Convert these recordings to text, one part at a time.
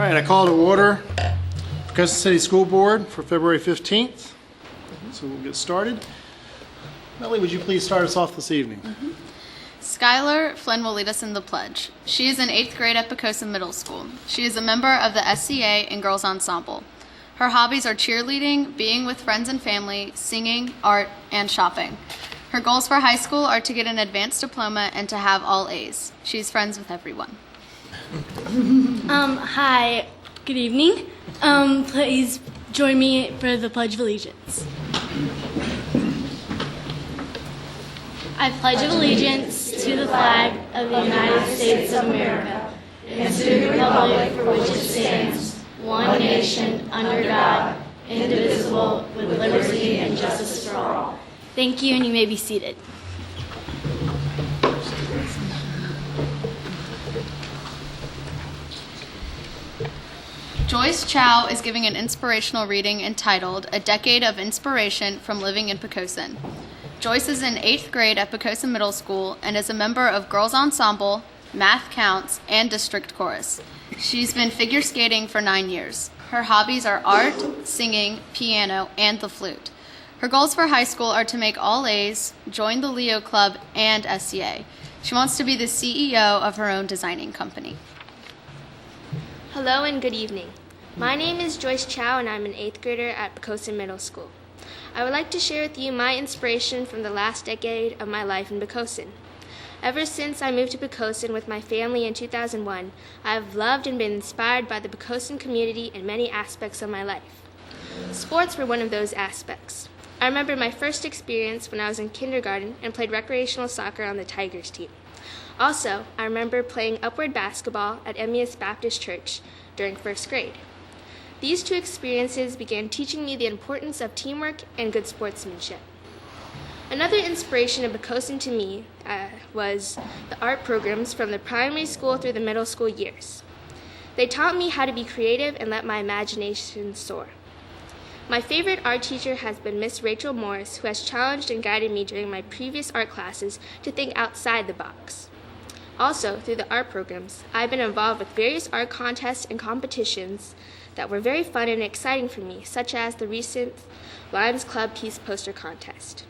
right, I call to order Poquoson City School Board for February 15th. So we'll get started. Melanie, would you please start us off this evening? Skylar Flynn will lead us in the pledge. She is in 8th grade at Poquoson Middle School. She is a member of the SCA and Girls Ensemble. Her hobbies are cheerleading, being with friends and family, singing, art, and shopping. Her goals for high school are to get an advanced diploma and to have all A's. She's friends with everyone. Hi, good evening. Please join me for the Pledge of Allegiance. I pledge allegiance to the flag of the United States of America and to the republic for which it stands, one nation, under God, indivisible, with liberty and justice for all. Thank you, and you may be seated. Joyce Chow is giving an inspirational reading entitled A Decade of Inspiration from Living in Poquoson. Joyce is in 8th grade at Poquoson Middle School and is a member of Girls Ensemble, Math Counts, and District Chorus. She's been figure skating for 9 years. Her hobbies are art, singing, piano, and the flute. Her goals for high school are to make all A's, join the Leo Club, and SCA. She wants to be the CEO of her own designing company. Hello and good evening. My name is Joyce Chow and I'm an 8th grader at Poquoson Middle School. I would like to share with you my inspiration from the last decade of my life in Poquoson. Ever since I moved to Poquoson with my family in 2001, I have loved and been inspired by the Poquoson community in many aspects of my life. Sports were one of those aspects. I remember my first experience when I was in kindergarten and played recreational soccer on the Tigers team. Also, I remember playing upward basketball at Emmaus Baptist Church during first grade. These two experiences began teaching me the importance of teamwork and good sportsmanship. Another inspiration of Poquoson to me was the art programs from the primary school through the middle school years. They taught me how to be creative and let my imagination soar. My favorite art teacher has been Miss Rachel Morris, who has challenged and guided me during my previous art classes to think outside the box. Also, through the art programs, I've been involved with various art contests and competitions that were very fun and exciting for me, such as the recent Lions Club Peace Poster Contest.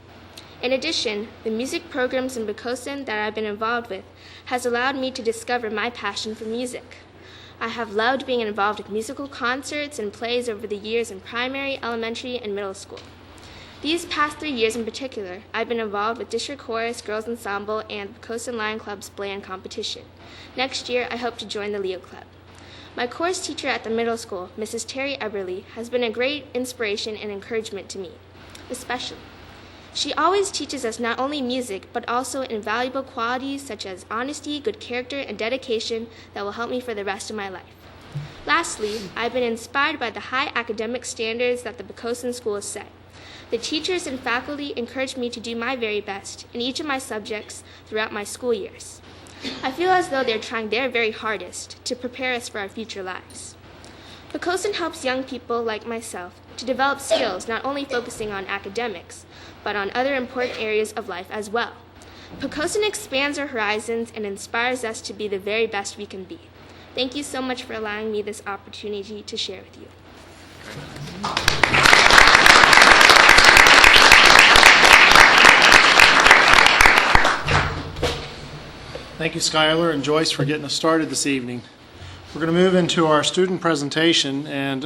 In addition, the music programs in Poquoson that I've been involved with has allowed me to discover my passion for music. I have loved being involved with musical concerts and plays over the years in primary, elementary, and middle school. These past 3 years in particular, I've been involved with District Chorus, Girls Ensemble, and Poquoson Lion Club's band competition. Next year, I hope to join the Leo Club. My chorus teacher at the middle school, Mrs. Terry Eberly, has been a great inspiration and encouragement to me, especially. She always teaches us not only music, but also invaluable qualities such as honesty, good character, and dedication that will help me for the rest of my life. Lastly, I've been inspired by the high academic standards that the Poquoson School has set. The teachers and faculty encouraged me to do my very best in each of my subjects throughout my school years. I feel as though they're trying their very hardest to prepare us for our future lives. Poquoson helps young people like myself to develop skills not only focusing on academics, but on other important areas of life as well. Poquoson expands our horizons and inspires us to be the very best we can be. Thank you so much for allowing me this opportunity to share with you. Thank you, Skylar and Joyce, for getting us started this evening. We're going to move into our student presentation, and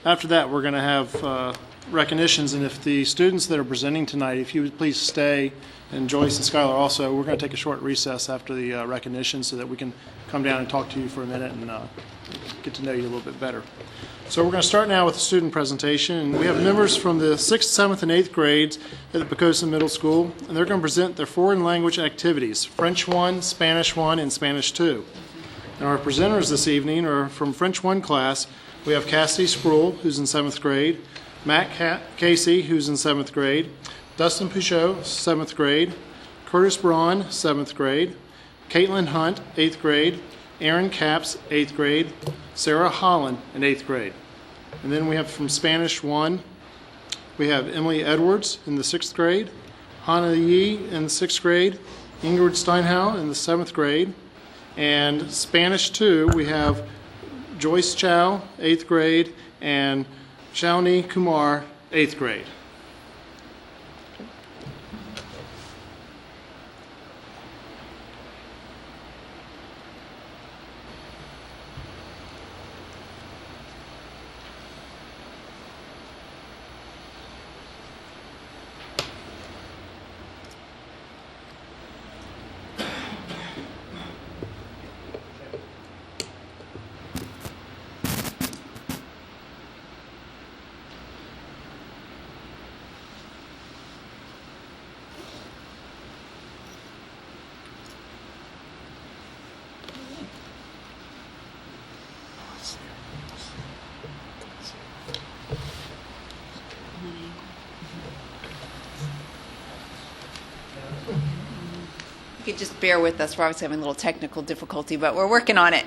after that we're going to have recognitions. And if the students that are presenting tonight, if you would please stay, and Joyce and Skylar also, we're going to take a short recess after the recognition so that we can come down and talk to you for a minute and get to know you a little bit better. So we're going to start now with the student presentation, and we have members from the 6th, 7th, and 8th grades at the Poquoson Middle School, and they're going to present their foreign language activities, French 1, Spanish 1, and Spanish 2. And our presenters this evening are from French 1 class. We have Cassidy Sproul, who's in 7th grade, Matt Casey, who's in 7th grade, Dustin Pouchot, 7th grade, Curtis Braun, 7th grade, Caitlin Hunt, 8th grade, Aaron Capps, 8th grade, Sarah Holland in 8th grade. And then we have from Spanish 1, we have Emily Edwards in the 6th grade, Hannah Yee in the 6th grade, Ingrid Steinhau in the 7th grade, and Spanish 2, we have Joyce Chow, 8th grade, and Shawnee Kumar, 8th grade. You could just bear with us. We're always having a little technical difficulty, but we're working on it.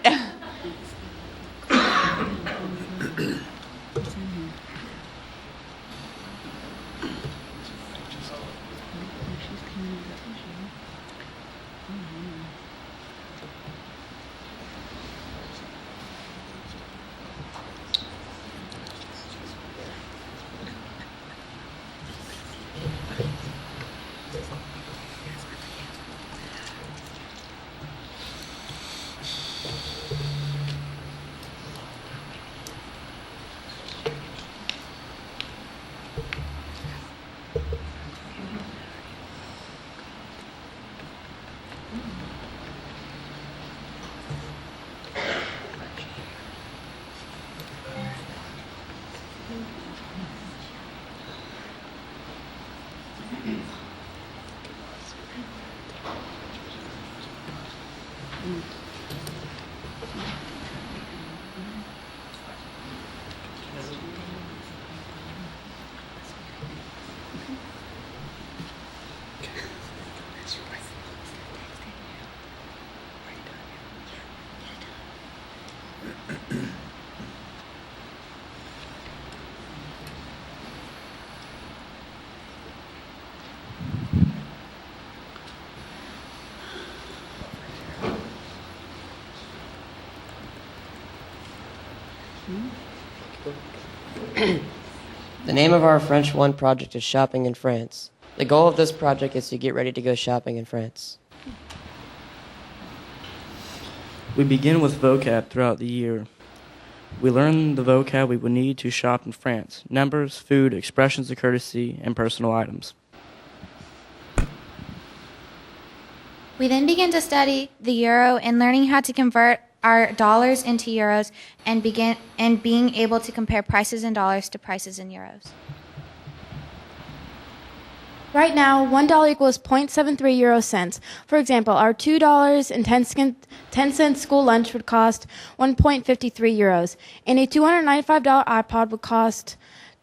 The name of our French 1 project is Shopping in France. The goal of this project is to get ready to go shopping in France. We begin with vocab throughout the year. We learn the vocab we would need to shop in France: numbers, food, expressions of courtesy, and personal items. We then begin to study the euro and learning how to convert our dollars into euros and being able to compare prices in dollars to prices in euros. Right now, $1 equals 0.73 euro cents. For example, our $2.10 school lunch would cost 1.53 euros, and a $295 iPod would cost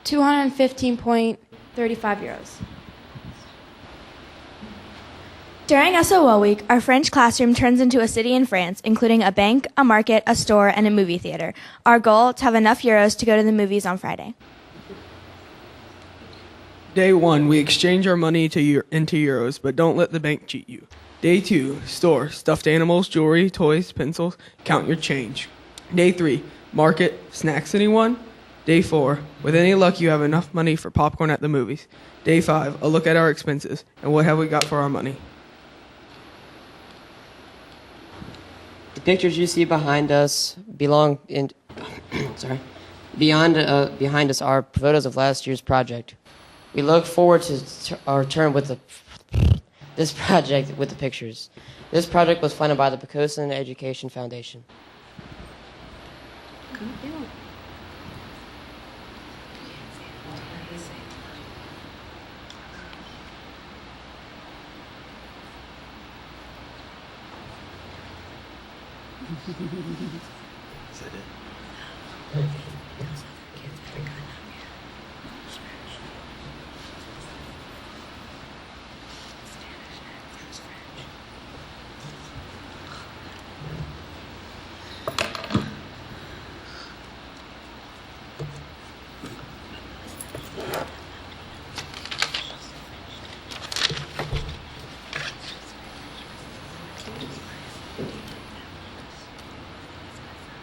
215.35 euros. During SOL week, our French classroom turns into a city in France, including a bank, a market, a store, and a movie theater. Our goal, to have enough euros to go to the movies on Friday. Day 1, we exchange our money into euros, but don't let the bank cheat you. Day 2, store, stuffed animals, jewelry, toys, pencils, count your change. Day 3, market, snacks anyone? Day 4, with any luck you have enough money for popcorn at the movies. Day 5, a look at our expenses, and what have we got for our money? The pictures you see behind us behind us are photos of last year's project. We look forward to our turn with this project with the pictures. This project was funded by the Poquoson Education Foundation. Is that it?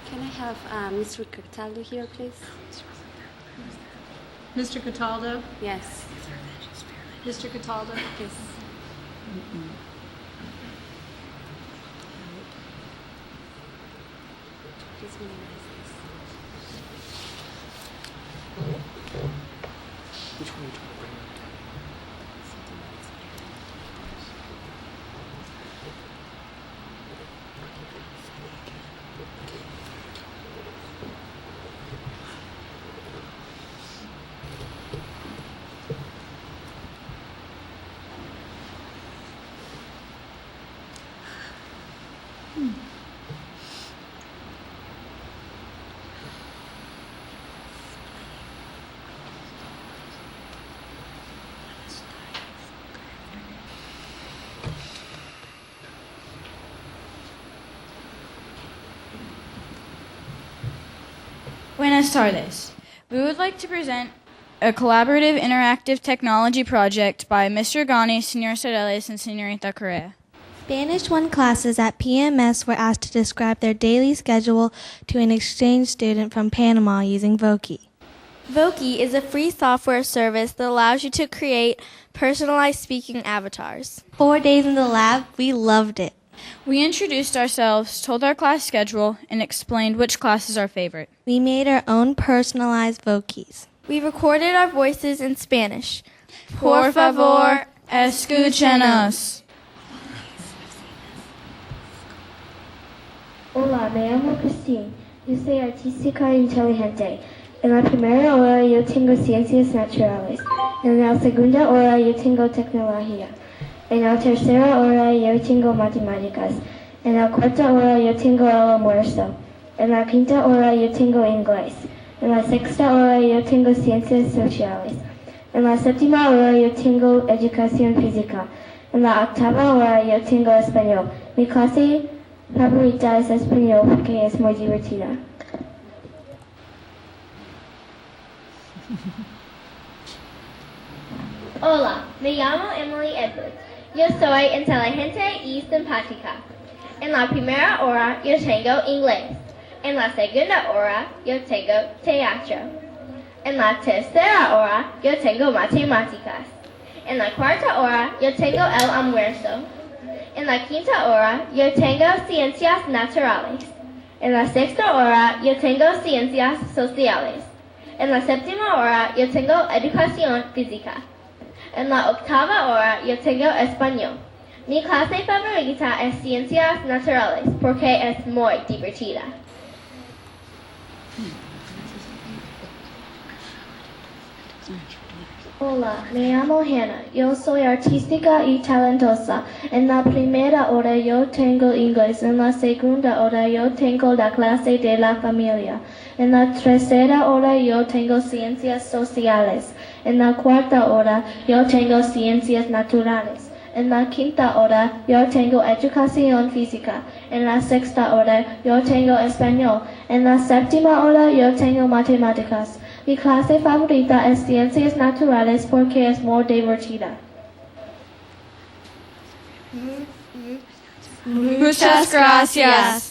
Can I have have Mr. Cataldo here, please? Mr. Cataldo? Yes. Mr. Cataldo? Yes. Please minimize this. Which one are you trying to bring up? Buenas tardes. We would like to present a collaborative interactive technology project by Mr. Gani, Senor Soreles, and Senorita Correa. Spanish 1 classes at PMS were asked to describe their daily schedule to an exchange student from Panama using Voki. Voki is a free software service that allows you to create personalized speaking avatars. 4 days in the lab, we loved it. We introduced ourselves, told our class schedule, and explained which class is our favorite. We made our own personalized Vokis. We recorded our voices in Spanish. Por favor, escúchenos. Hola, me llamo Christine. Yo soy artística e inteligente. En la primera hora yo tengo ciencias naturales. En la segunda hora yo tengo tecnología. En la tercera hora yo tengo matemáticas. En la cuarta hora yo tengo el almuerzo. En la quinta hora yo tengo inglés. En la sexta hora yo tengo ciencias sociales. En la séptima hora yo tengo educación física. En la octava hora yo tengo español. Mi clase favorita es español porque es muy divertida. Hola, me llamo Emily Edwards. Yo soy inteligente y simpática. En la primera hora yo tengo inglés. En la segunda hora yo tengo teatro. En la tercera hora yo tengo matemáticas. En la cuarta hora yo tengo el almuerzo. En la quinta hora yo tengo ciencias naturales. En la sexta hora yo tengo ciencias sociales. En la séptima hora yo tengo educación física. En la octava hora yo tengo español. Mi clase favorita es ciencias naturales porque es muy divertida. Hola, me llamo Hannah. Yo soy artística y talentosa. En la primera hora yo tengo inglés. En la segunda hora yo tengo la clase de la familia. En la tercera hora yo tengo ciencias sociales. En la cuarta hora yo tengo ciencias naturales. En la quinta hora yo tengo educación física. En la sexta hora yo tengo español. En la séptima hora yo tengo matemáticas. Mi clase favorita es ciencias naturales porque es muy divertida. Muchas gracias.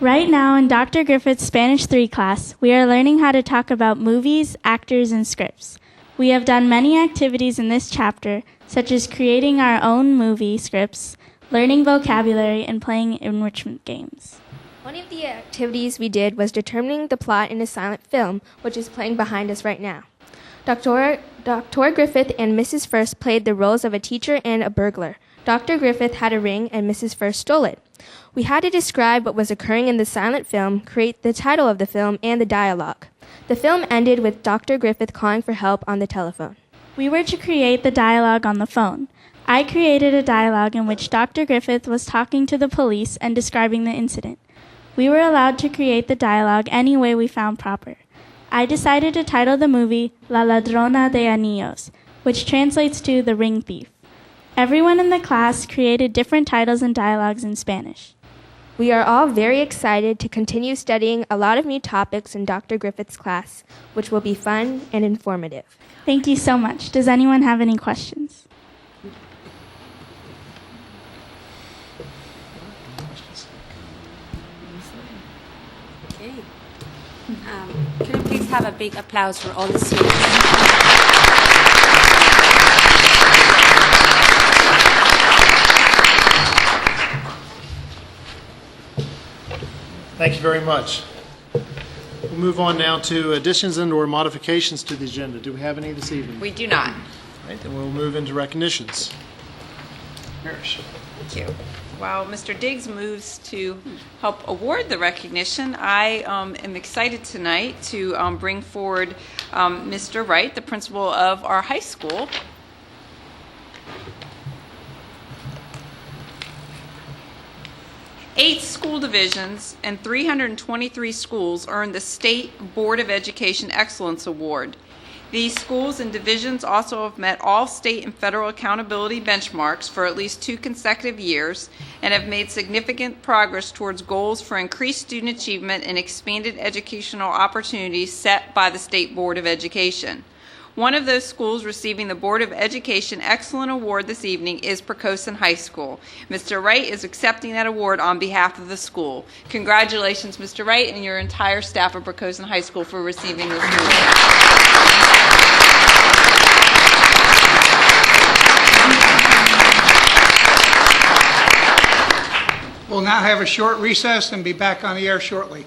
Right now in Dr. Griffith's Spanish 3 class, we are learning how to talk about movies, actors, and scripts. We have done many activities in this chapter, such as creating our own movie scripts, learning vocabulary, and playing enrichment games. One of the activities we did was determining the plot in a silent film, which is playing behind us right now. Dr. Griffith and Mrs. First played the roles of a teacher and a burglar. Dr. Griffith had a ring and Mrs. First stole it. We had to describe what was occurring in the silent film, create the title of the film, and the dialogue. The film ended with Dr. Griffith calling for help on the telephone. We were to create the dialogue on the phone. I created a dialogue in which Dr. Griffith was talking to the police and describing the incident. We were allowed to create the dialogue any way we found proper. I decided to title the movie La Ladrona de Anillos, which translates to The Ring Thief. Everyone in the class created different titles and dialogues in Spanish. We are all very excited to continue studying a lot of new topics in Dr. Griffith's class, which will be fun and informative. Thank you so much. Does anyone have any questions? Okay. Could you please have a big applause for all the students? Thank you very much. We'll move on now to additions and/or modifications to the agenda. Do we have any this evening? We do not. All right, then we'll move into recognitions. Parrish. Thank you. While Mr. Diggs moves to help award the recognition, I am excited tonight to bring forward Mr. Wright, the principal of our high school. Eight school divisions and 323 schools earned the State Board of Education Excellence Award. These schools and divisions also have met all state and federal accountability benchmarks for at least 2 consecutive years and have made significant progress towards goals for increased student achievement and expanded educational opportunities set by the State Board of Education. One of those schools receiving the Board of Education Excellent Award this evening is Poquoson High School. Mr. Wright is accepting that award on behalf of the school. Congratulations, Mr. Wright, and your entire staff of Poquoson High School for receiving this award. We'll now have a short recess and be back on the air shortly.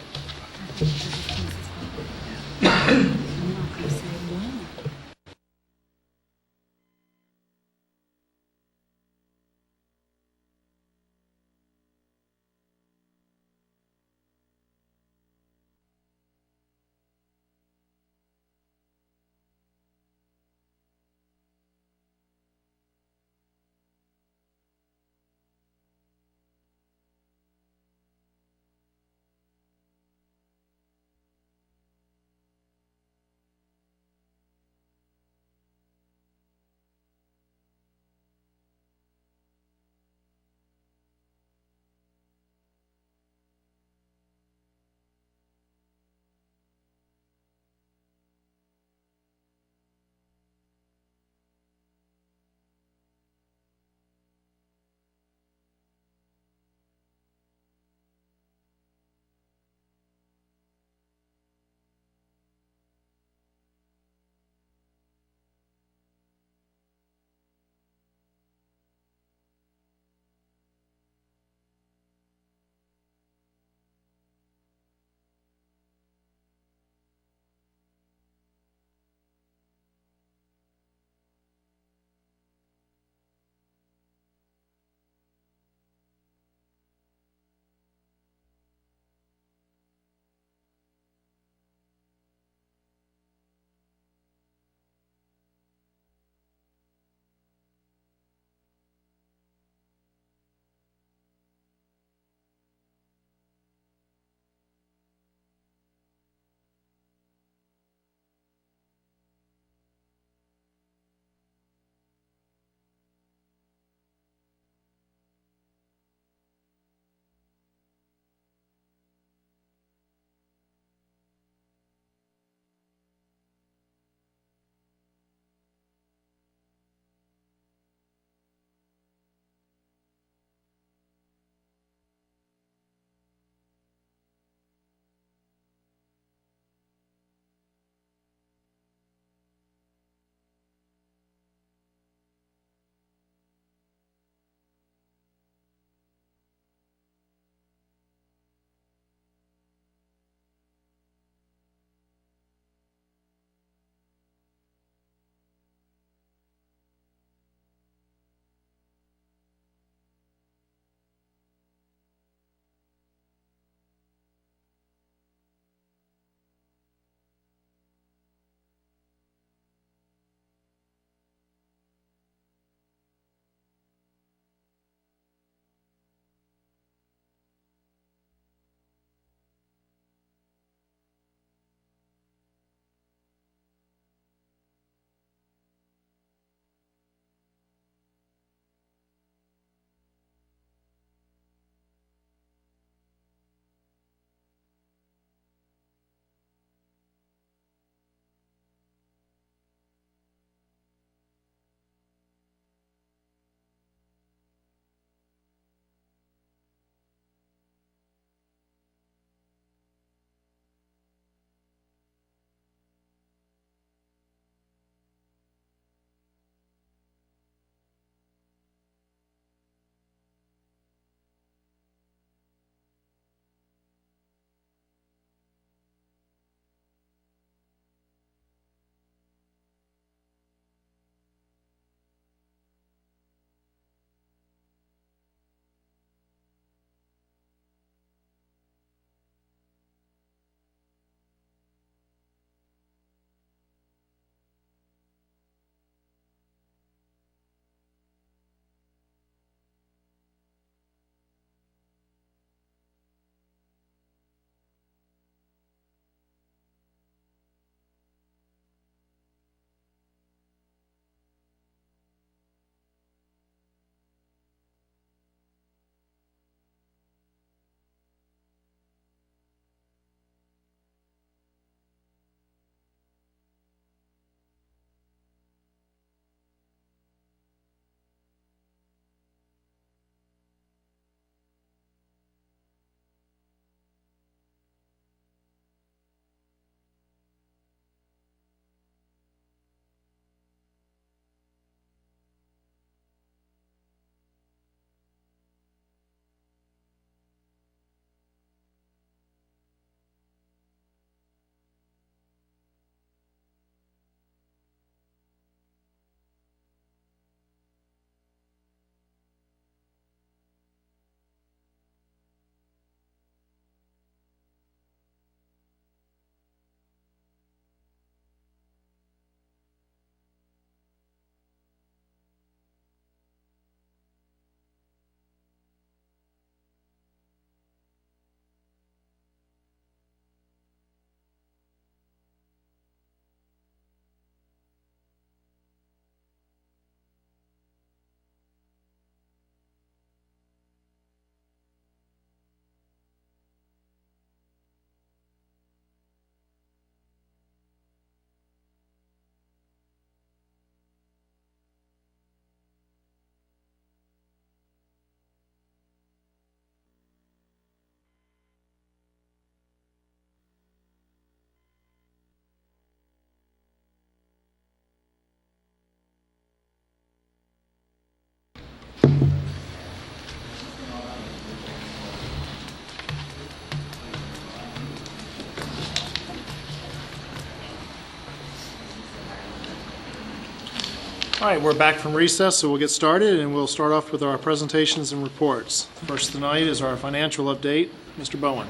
All right, we're back from recess, so we'll get started, and we'll start off with our presentations and reports. First tonight is our financial update. Mr. Bowen.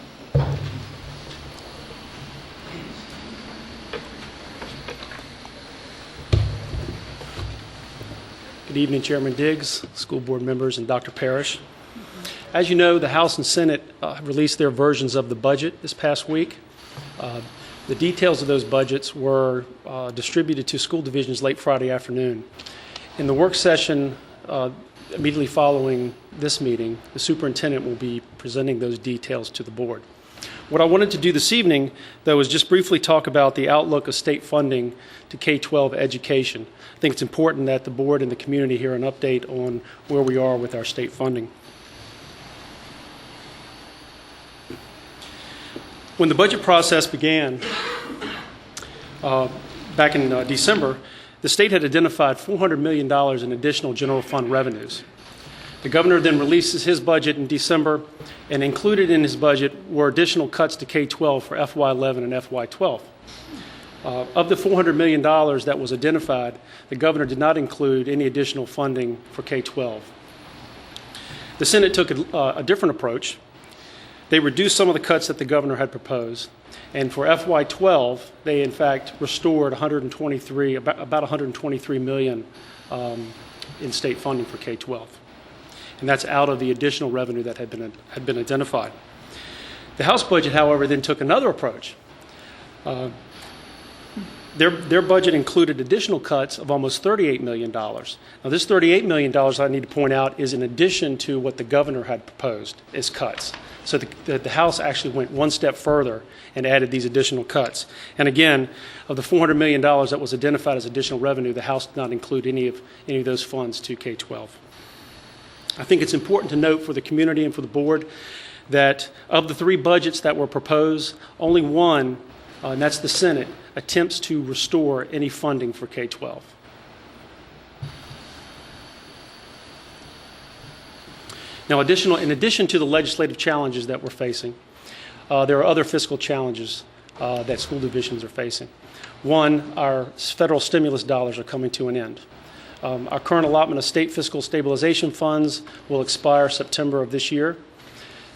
Good evening, Chairman Diggs, school board members, and Dr. Parrish. As you know, the House and Senate released their versions of the budget this past week. The details of those budgets were distributed to school divisions late Friday afternoon. In the work session immediately following this meeting, the superintendent will be presenting those details to the board. What I wanted to do this evening, though, is just briefly talk about the outlook of state funding to K-12 education. I think it's important that the board and the community hear an update on where we are with our state funding. When the budget process began back in December, the state had identified $400 million in additional general fund revenues. The governor then releases his budget in December, and included in his budget were additional cuts to K-12 for FY11 and FY12. Of the $400 million that was identified, the governor did not include any additional funding for K-12. The Senate took a different approach. They reduced some of the cuts that the governor had proposed, and for FY12, they in fact restored about $123 million in state funding for K-12, and that's out of the additional revenue that had been identified. The House budget, however, then took another approach. Their budget included additional cuts of almost $38 million. Now, this $38 million, I need to point out, is in addition to what the governor had proposed as cuts. So the House actually went one step further and added these additional cuts. And again, of the $400 million that was identified as additional revenue, the House did not include any of those funds to K-12. I think it's important to note for the community and for the board that of the three budgets that were proposed, only one, and that's the Senate, attempts to restore any funding for K-12. Now, in addition to the legislative challenges that we're facing, there are other fiscal challenges that school divisions are facing. One, our federal stimulus dollars are coming to an end. Our current allotment of state fiscal stabilization funds will expire September of this year.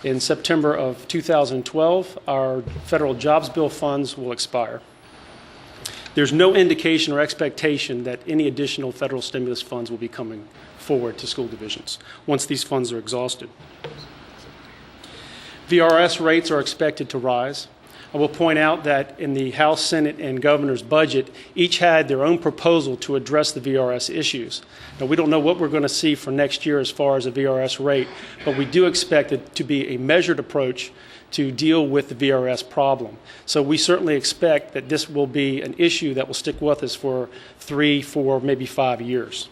In September of 2012, our federal jobs bill funds will expire. There's no indication or expectation that any additional federal stimulus funds will be coming forward to school divisions once these funds are exhausted. VRS rates are expected to rise. I will point out that in the House, Senate, and Governor's budget, each had their own proposal to address the VRS issues. Now, we don't know what we're going to see for next year as far as a VRS rate, but we do expect it to be a measured approach to deal with the VRS problem. So we certainly expect that this will be an issue that will stick with us for 3, 4, maybe 5 years.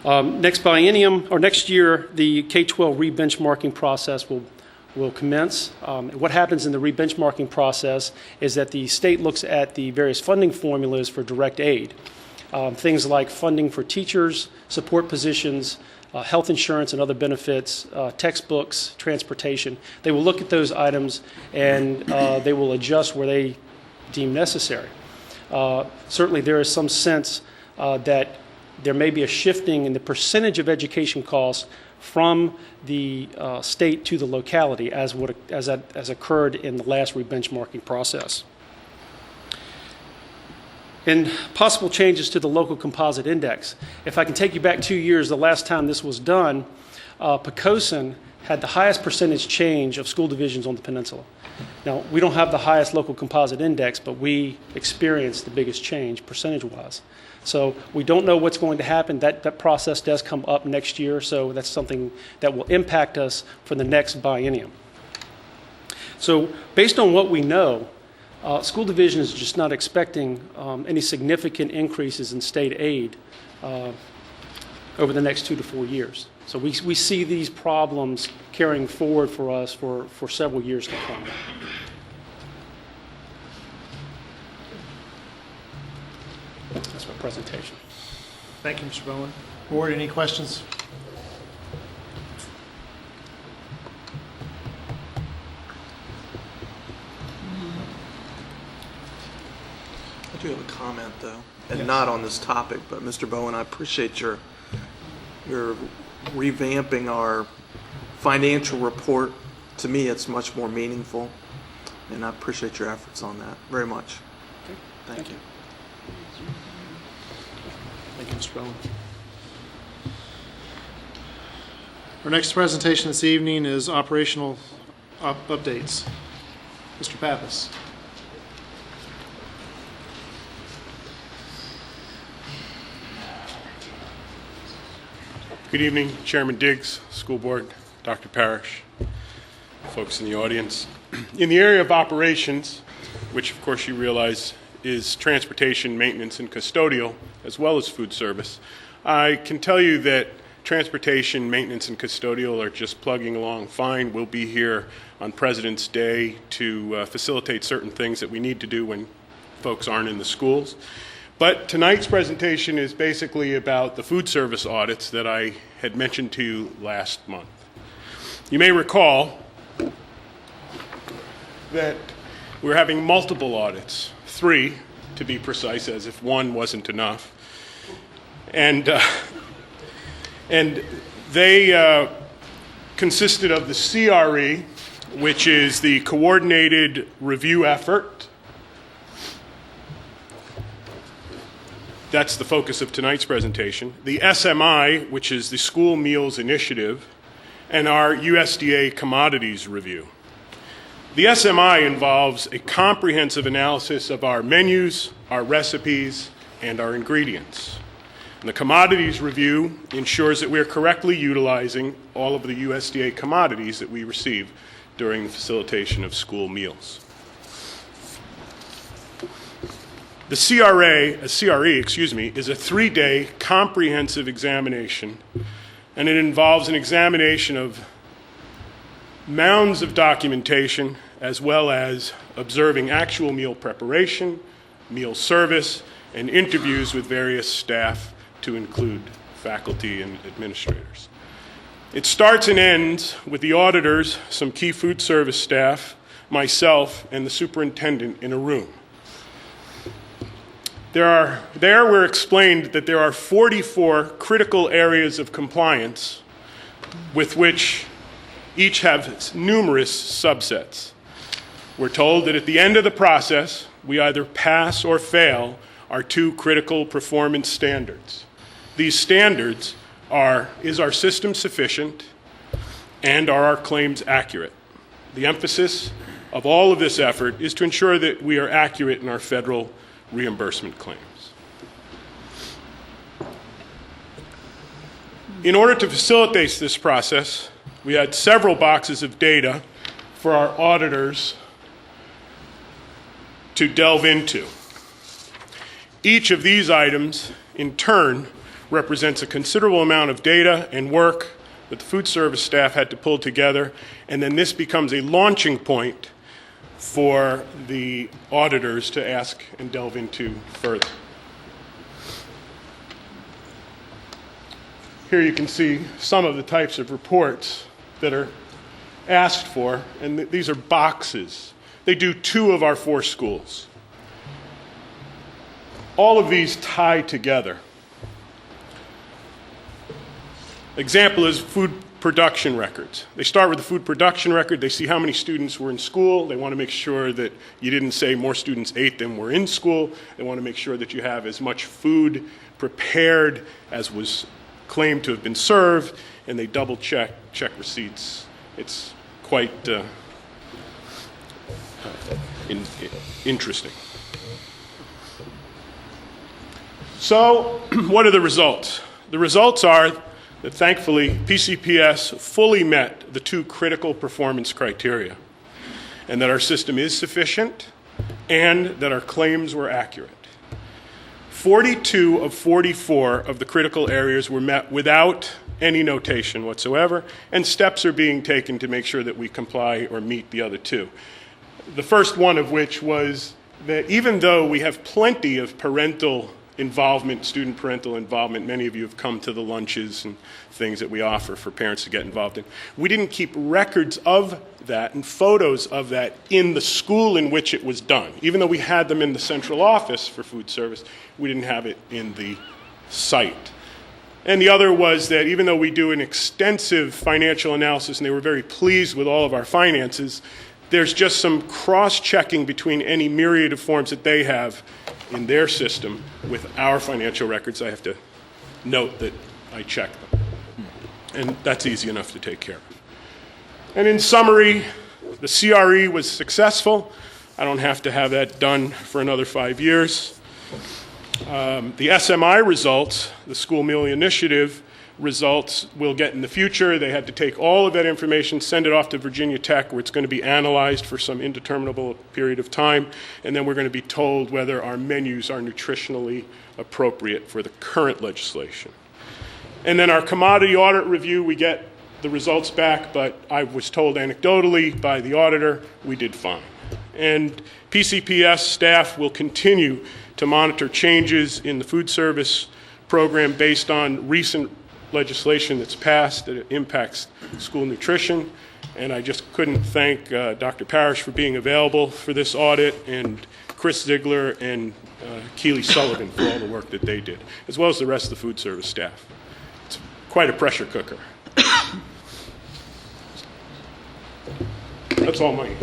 Next year, the K-12 re-benchmarking process will commence. What happens in the re-benchmarking process is that the state looks at the various funding formulas for direct aid, things like funding for teachers, support positions, health insurance and other benefits, textbooks, transportation. They will look at those items and they will adjust where they deem necessary. Certainly there is some sense that there may be a shifting in the percentage of education costs from the state to the locality as occurred in the last re-benchmarking process. And possible changes to the local composite index. If I can take you back 2 years, the last time this was done, Poquoson had the highest percentage change of school divisions on the peninsula. Now, we don't have the highest local composite index, but we experienced the biggest change percentage-wise. So we don't know what's going to happen. That process does come up next year, so that's something that will impact us for the next biennium. So based on what we know, school division is just not expecting any significant increases in state aid over the next 2 to 4 years. So we see these problems carrying forward for us for several years to come. That's my presentation. Thank you, Mr. Bowen. Board, any questions? I do have a comment, though, and not on this topic, but Mr. Bowen, I appreciate your revamping our financial report. To me, it's much more meaningful, and I appreciate your efforts on that very much. Okay. Thank you. Thank you, Mr. Bowen. Our next presentation this evening is operational updates. Mr. Pappas. Good evening, Chairman Diggs, School Board, Dr. Parrish, folks in the audience. In the area of operations, which of course you realize is transportation, maintenance, and custodial, as well as food service, I can tell you that transportation, maintenance, and custodial are just plugging along fine. We'll be here on President's Day to facilitate certain things that we need to do when folks aren't in the schools. But tonight's presentation is basically about the food service audits that I had mentioned to you last month. You may recall that we're having multiple audits, 3 to be precise, as if 1 wasn't enough. And they consisted of the CRE, which is the Coordinated Review Effort. That's the focus of tonight's presentation. The SMI, which is the School Meals Initiative, and our USDA Commodities Review. The SMI involves a comprehensive analysis of our menus, our recipes, and our ingredients. And the Commodities Review ensures that we are correctly utilizing all of the USDA commodities that we receive during the facilitation of school meals. The CRE, is a 3-day comprehensive examination, and it involves an examination of mounds of documentation as well as observing actual meal preparation, meal service, and interviews with various staff to include faculty and administrators. It starts and ends with the auditors, some key food service staff, myself, and the superintendent in a room. There we're explained that there are 44 critical areas of compliance with which each have numerous subsets. We're told that at the end of the process, we either pass or fail our 2 critical performance standards. These standards are, is our system sufficient, and are our claims accurate? The emphasis of all of this effort is to ensure that we are accurate in our federal reimbursement claims. In order to facilitate this process, we had several boxes of data for our auditors to delve into. Each of these items, in turn, represents a considerable amount of data and work that the food service staff had to pull together, and then this becomes a launching point for the auditors to ask and delve into further. Here you can see some of the types of reports that are asked for, and these are boxes. They do 2 of our 4 schools. All of these tie together. Example is food production records. They start with the food production record. They see how many students were in school. They want to make sure that you didn't say more students ate than were in school. They want to make sure that you have as much food prepared as was claimed to have been served, and they double check receipts. It's quite interesting. So, what are the results? The results are that thankfully PCPS fully met the 2 critical performance criteria, and that our system is sufficient, and that our claims were accurate. 42 of 44 of the critical areas were met without any notation whatsoever, and steps are being taken to make sure that we comply or meet the other 2. The first one of which was that even though we have plenty of parental involvement, student parental involvement. Many of you have come to the lunches and things that we offer for parents to get involved in. We didn't keep records of that and photos of that in the school in which it was done. Even though we had them in the central office for food service, we didn't have it in the site. And the other was that even though we do an extensive financial analysis and they were very pleased with all of our finances, there's just some cross-checking between any myriad of forms that they have in their system with our financial records. I have to note that I check them. And that's easy enough to take care of. And in summary, the CRE was successful. I don't have to have that done for another 5 years. The SMI results, the School Meal Initiative results, we'll get in the future. They had to take all of that information, send it off to Virginia Tech, where it's going to be analyzed for some indeterminable period of time, and then we're going to be told whether our menus are nutritionally appropriate for the current legislation. And then our commodity audit review, we get the results back, but I was told anecdotally by the auditor we did fine. And PCPS staff will continue to monitor changes in the food service program based on recent legislation that's passed that impacts school nutrition. And I just couldn't thank Dr. Parrish for being available for this audit, and Chris Ziegler and Keely Sullivan for all the work that they did, as well as the rest of the food service staff. It's quite a pressure cooker. That's all my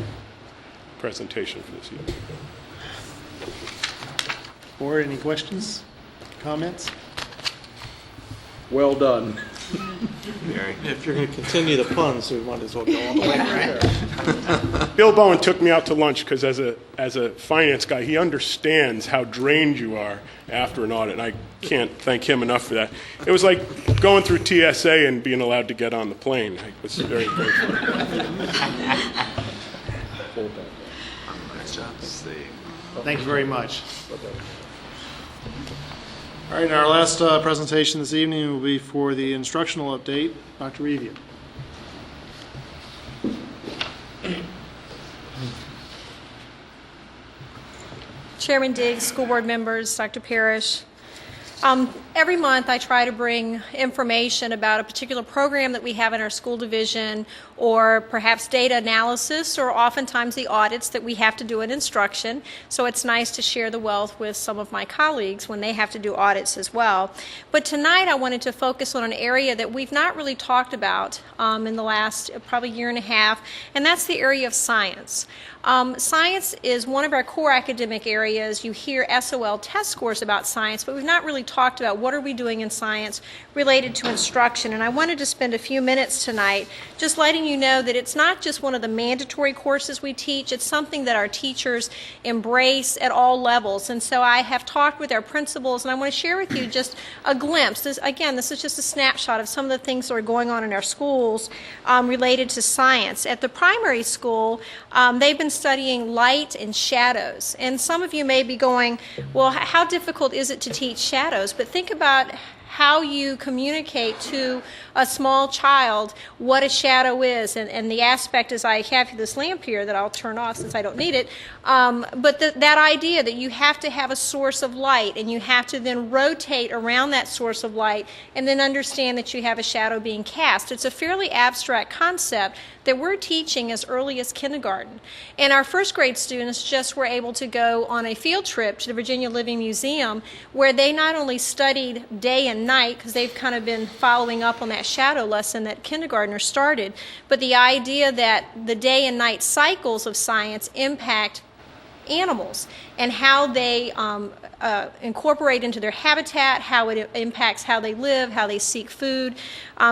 presentation for this evening. Board, any questions, comments? Well done. If you're going to continue the puns, we might as well go all the way right. Bill Bowen took me out to lunch because as a finance guy, he understands how drained you are after an audit, and I can't thank him enough for that. It was like going through TSA and being allowed to get on the plane. I was very grateful. Nice job. Thank you very much. All right, and our last presentation this evening will be for the instructional update. Dr. Revia. Chairman Diggs, school board members, Dr. Parrish. Every month I try to bring information about a particular program that we have in our school division, or perhaps data analysis, or oftentimes the audits that we have to do in instruction. So it's nice to share the wealth with some of my colleagues when they have to do audits as well. But tonight I wanted to focus on an area that we've not really talked about in the last probably year and a half, and that's the area of science. Science is one of our core academic areas. You hear SOL test scores about science, but we've not really talked about what are we doing in science related to instruction. And I wanted to spend a few minutes tonight just letting you know that it's not just one of the mandatory courses we teach, it's something that our teachers embrace at all levels. And so I have talked with our principals, and I want to share with you just a glimpse. This is just a snapshot of some of the things that are going on in our schools related to science. At the primary school, they've been studying light and shadows. And some of you may be going, well, how difficult is it to teach shadows? But think about how you communicate to a small child what a shadow is. And the aspect is, I have this lamp here that I'll turn off since I don't need it. But that idea that you have to have a source of light, and you have to then rotate around that source of light, and then understand that you have a shadow being cast. It's a fairly abstract concept that we're teaching as early as kindergarten. And our first grade students just were able to go on a field trip to the Virginia Living Museum, where they not only studied day and night, because they've kind of been following up on that shadow lesson that kindergartners started, but the idea that the day and night cycles of science impact animals and how they incorporate into their habitat, how it impacts how they live, how they seek food.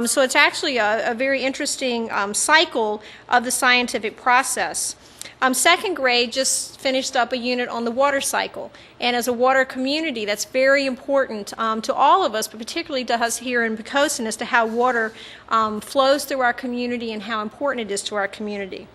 So it's actually a very interesting cycle of the scientific process. Second grade just finished up a unit on the water cycle. And as a water community, that's very important to all of us, but particularly to us here in Poquoson, as to how water flows through our community and how important it is to our community.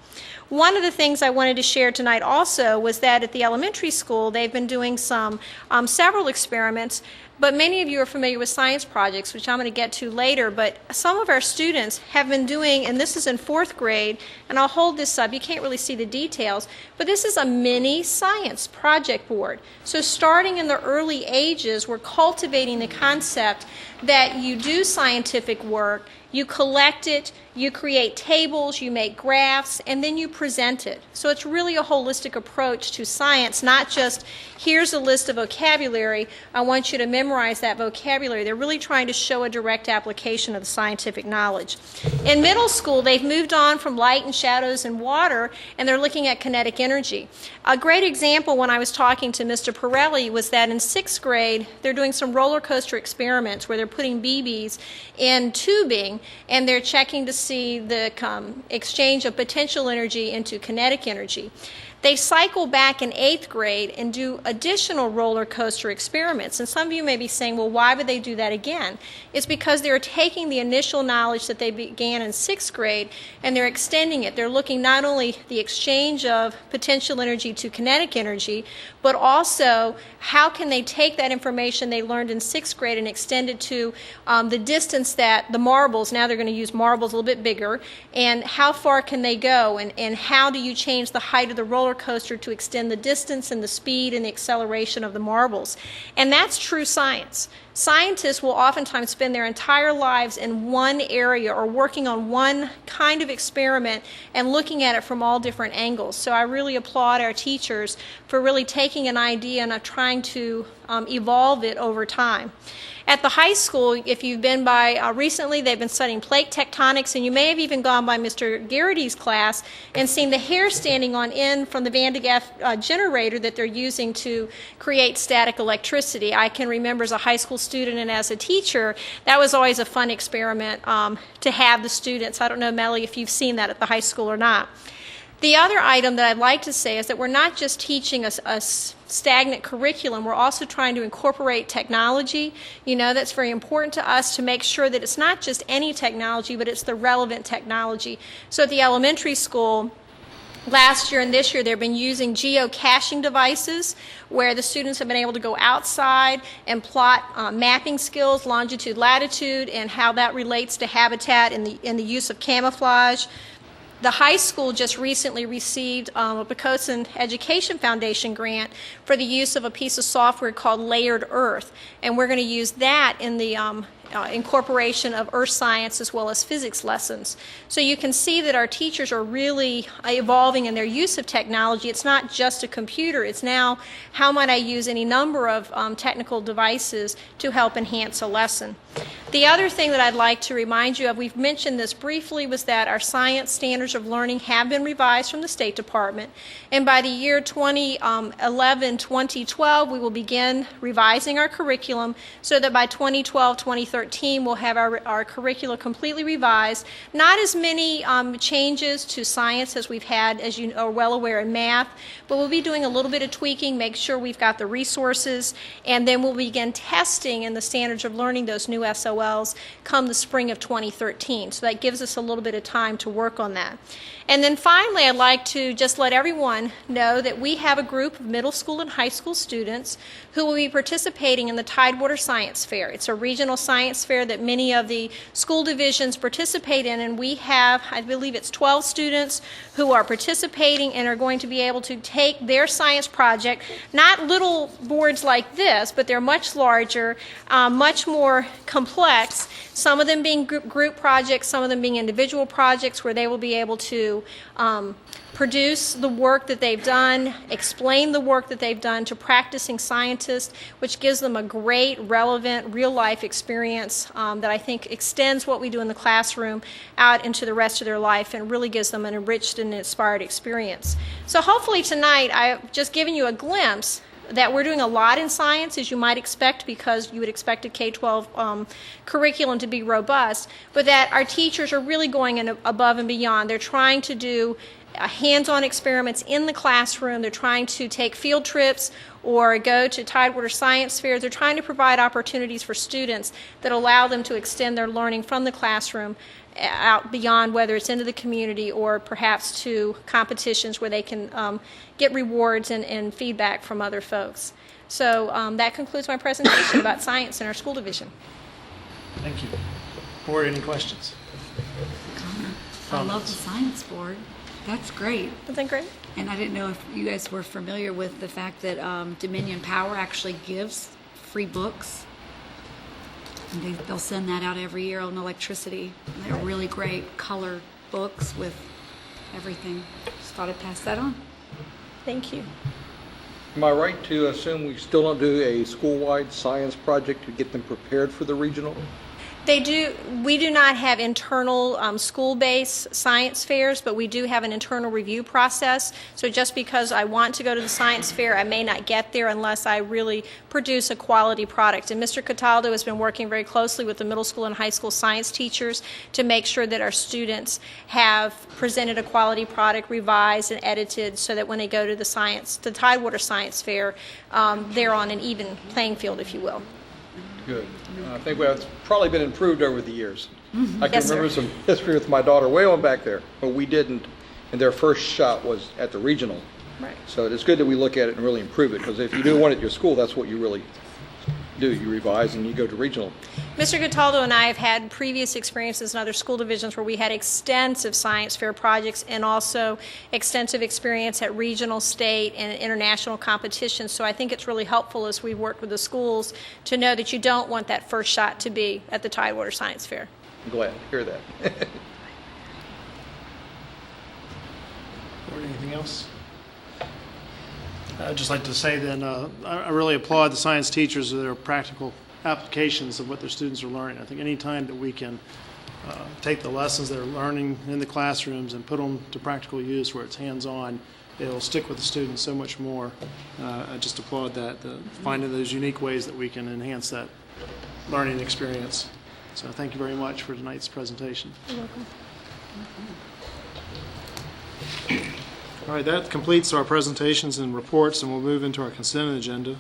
One of the things I wanted to share tonight also was that at the elementary school, they've been doing several experiments but many of you are familiar with science projects, which I'm going to get to later, but some of our students have been doing, and this is in 4th grade, and I'll hold this up, you can't really see the details, but this is a mini science project board. So starting in the early ages, we're cultivating the concept that you do scientific work, you collect it, you create tables, you make graphs, and then you present it. So it's really a holistic approach to science, not just here's a list of vocabulary, I want you to memorize that vocabulary. They're really trying to show a direct application of the scientific knowledge. In middle school, they've moved on from light and shadows and water, and they're looking at kinetic energy. A great example when I was talking to Mr. Pirelli was that in 6th grade, they're doing some roller coaster experiments where they're putting BBs in tubing, and they're checking to see the exchange of potential energy into kinetic energy. They cycle back in 8th grade and do additional roller coaster experiments. And some of you may be saying, well, why would they do that again? It's because they're taking the initial knowledge that they began in 6th grade and they're extending it. They're looking not only the exchange of potential energy to kinetic energy, but also how can they take that information they learned in 6th grade and extend it to the distance that the marbles, now they're going to use marbles a little bit bigger, and how far can they go, and how do you change the height of the roller coaster to extend the distance and the speed and the acceleration of the marbles. And that's true science. Scientists will oftentimes spend their entire lives in one area or working on one kind of experiment and looking at it from all different angles. So I really applaud our teachers for really taking an idea and trying to evolve it over time. At the high school, if you've been by recently, they've been studying plate tectonics, and you may have even gone by Mr. Garrity's class and seen the hair standing on end from the Van de Graaff generator that they're using to create static electricity. I can remember as a high school student and as a teacher, that was always a fun experiment to have the students. I don't know, Melly, if you've seen that at the high school or not. The other item that I'd like to say is that we're not just teaching a stagnant curriculum, we're also trying to incorporate technology. You know, that's very important to us to make sure that it's not just any technology, but it's the relevant technology. So at the elementary school, last year and this year, they've been using geocaching devices where the students have been able to go outside and plot mapping skills, longitude, latitude, and how that relates to habitat and the use of camouflage. The high school just recently received a Poquoson Education Foundation grant for the use of a piece of software called Layered Earth, and we're going to use that in the incorporation of earth science as well as physics lessons. So you can see that our teachers are really evolving in their use of technology. It's not just a computer, it's now how might I use any number of technical devices to help enhance a lesson. The other thing that I'd like to remind you of, we've mentioned this briefly, was that our science standards of learning have been revised from the State Department, and by the year 2011-2012 we will begin revising our curriculum so that by 2012-2013 we'll have our curricula completely revised. Not as many changes to science as we've had, as you are well aware, in math, but we'll be doing a little bit of tweaking, make sure we've got the resources, and then we'll begin testing in the standards of learning those new SOLs come the spring of 2013. So that gives us a little bit of time to work on that. And then finally, I'd like to just let everyone know that we have a group of middle school and high school students who will be participating in the Tidewater Science Fair. It's a regional science fair that many of the school divisions participate in, and we have, I believe it's 12 students who are participating and are going to be able to take their science project, not little boards like this, but they're much larger, much more complex, some of them being group projects, some of them being individual projects where they will be able to produce the work that they've done, explain the work that they've done to practicing scientists, which gives them a great, relevant, real-life experience that I think extends what we do in the classroom out into the rest of their life and really gives them an enriched and inspired experience. So hopefully tonight I've just given you a glimpse that we're doing a lot in science, as you might expect, because you would expect a K-12 curriculum to be robust, but that our teachers are really going above and beyond. They're trying to do hands-on experiments in the classroom. They're trying to take field trips or go to Tidewater Science Fairs. They're trying to provide opportunities for students that allow them to extend their learning from the classroom out beyond, whether it's into the community or perhaps to competitions where they can get rewards and feedback from other folks. So that concludes my presentation about science in our school division. Thank you. Board, any questions? I love the science board. That's great. Isn't that great? And I didn't know if you guys were familiar with the fact that Dominion Power actually gives free books. And they'll send that out every year on electricity. And they're really great colored books with everything. Just thought I'd pass that on. Thank you. Am I right to assume we still don't do a school-wide science project to get them prepared for the regional? They do. We do not have internal school-based science fairs, but we do have an internal review process. So just because I want to go to the science fair, I may not get there unless I really produce a quality product. And Mr. Cataldo has been working very closely with the middle school and high school science teachers to make sure that our students have presented a quality product, revised and edited, so that when they go to the Tidewater Science Fair, they're on an even playing field, if you will. Good. I think that's probably been improved over the years. Mm-hmm. I can Yes, remember sir. some history with my daughter way on back there, but we didn't, and their first shot was at the regional. Right. So it's good that we look at it and really improve it, because if you do one at your school, that's what you really do. You revise and you go to regional. Mr. Cataldo and I have had previous experiences in other school divisions where we had extensive science fair projects and also extensive experience at regional, state, and international competitions. So I think it's really helpful as we work with the schools to know that you don't want that first shot to be at the Tidewater Science Fair. I'm glad to hear that. Or anything else? I'd just like to say then, I really applaud the science teachers for their practical applications of what their students are learning. I think any time that we can take the lessons they're learning in the classrooms and put them to practical use where it's hands-on, it'll stick with the students so much more. I just applaud that, finding those unique ways that we can enhance that learning experience. So thank you very much for tonight's presentation. You're welcome. All right, that completes our presentations and reports, and we'll move into our consent agenda.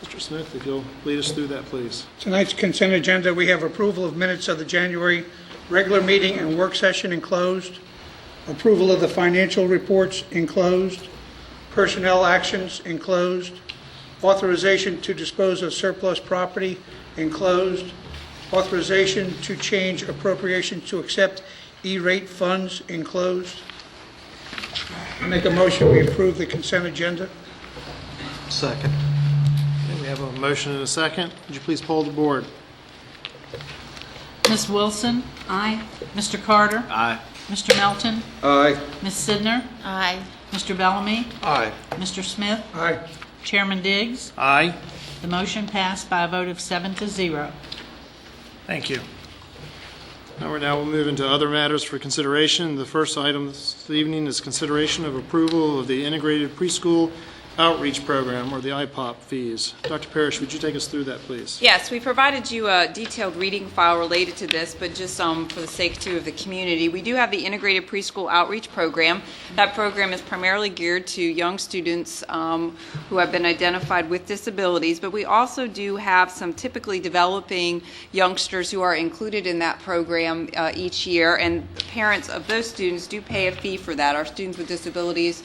Mr. Smith, if you'll lead us through that, please. Tonight's consent agenda, we have approval of minutes of the January regular meeting and work session enclosed, approval of the financial reports enclosed, personnel actions enclosed, authorization to dispose of surplus property enclosed, authorization to change appropriations to accept E-rate funds enclosed. I make a motion we approve the consent agenda. Second. Okay, we have a motion and a second. Would you please poll the board? Ms. Wilson? Aye. Mr. Carter? Aye. Mr. Melton? Aye. Ms. Sidner? Aye. Mr. Bellamy? Aye. Mr. Smith? Aye. Chairman Diggs? Aye. The motion passed by a vote of 7-0. Thank you. Now we'll move into other matters for consideration. The first item this evening is consideration of approval of the Integrated Preschool Outreach Program, or the IPOP fees. Dr. Parrish, would you take us through that, please? Yes, we provided you a detailed reading file related to this, but just for the sake, too, of the community, we do have the Integrated Preschool Outreach Program. That program is primarily geared to young students who have been identified with disabilities, but we also do have some typically developing youngsters who are included in that program each year, and parents of those students do pay a fee for that. Our students with disabilities,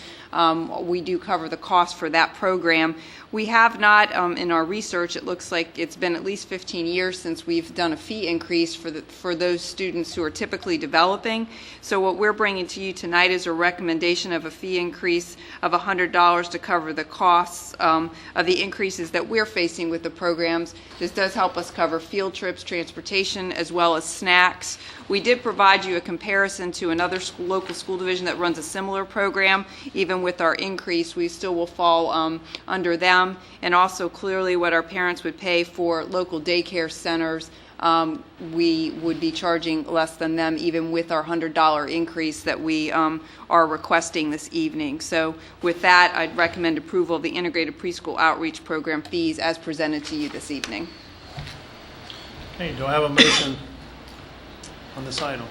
we do cover the cost for that program. We have not, in our research, it looks like it's been at least 15 years since we've done a fee increase for those students who are typically developing. So what we're bringing to you tonight is a recommendation of a fee increase of $100 to cover the costs of the increases that we're facing with the programs. This does help us cover field trips, transportation, as well as snacks. We did provide you a comparison to another local school division that runs a similar program. Even with our increase, we still will fall under them. And also clearly what our parents would pay for local daycare centers, we would be charging less than them, even with our $100 increase that we are requesting this evening. So with that, I'd recommend approval of the Integrated Preschool Outreach Program fees as presented to you this evening. Okay, do I have a motion on this item?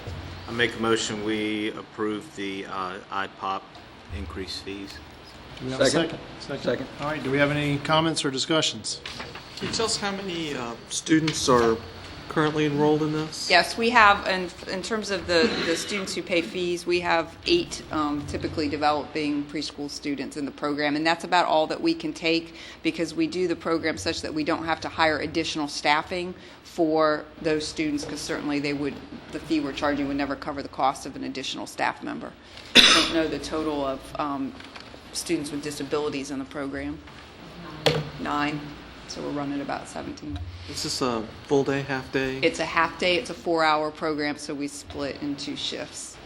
I make a motion we approve the IPOP increased fees. Do we have a second? Second. All right, do we have any comments or discussions? Can you tell us how many students are currently enrolled in this? Yes, we have, in terms of the students who pay fees, we have 8 typically developing preschool students in the program, and that's about all that we can take because we do the program such that we don't have to hire additional staffing for those students because certainly the fee we're charging would never cover the cost of an additional staff member. I don't know the total of students with disabilities in the program. 9. So we're running about 17. Is this a full day, half day? It's a half day. It's a 4-hour program, so we split in 2 shifts.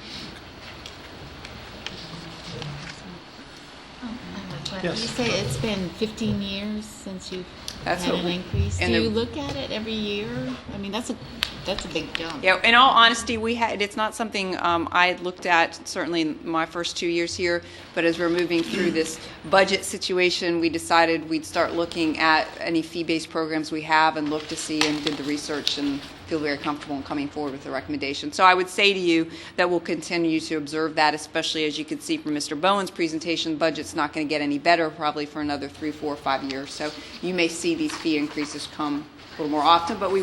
Yes. You say it's been 15 years since you've That's had what an we- increase. Do and you the- look at it every year? I mean, that's a big jump. Yeah, in all honesty, it's not something I had looked at certainly in my first 2 years here, but as we're moving through this budget situation, we decided we'd start looking at any fee-based programs we have and look to see and did the research and feel very comfortable in coming forward with a recommendation. So I would say to you that we'll continue to observe that, especially as you can see from Mr. Bowen's presentation, the budget's not going to get any better probably for another 3, 4, 5 years. So you may see these fee increases come a little more often, but we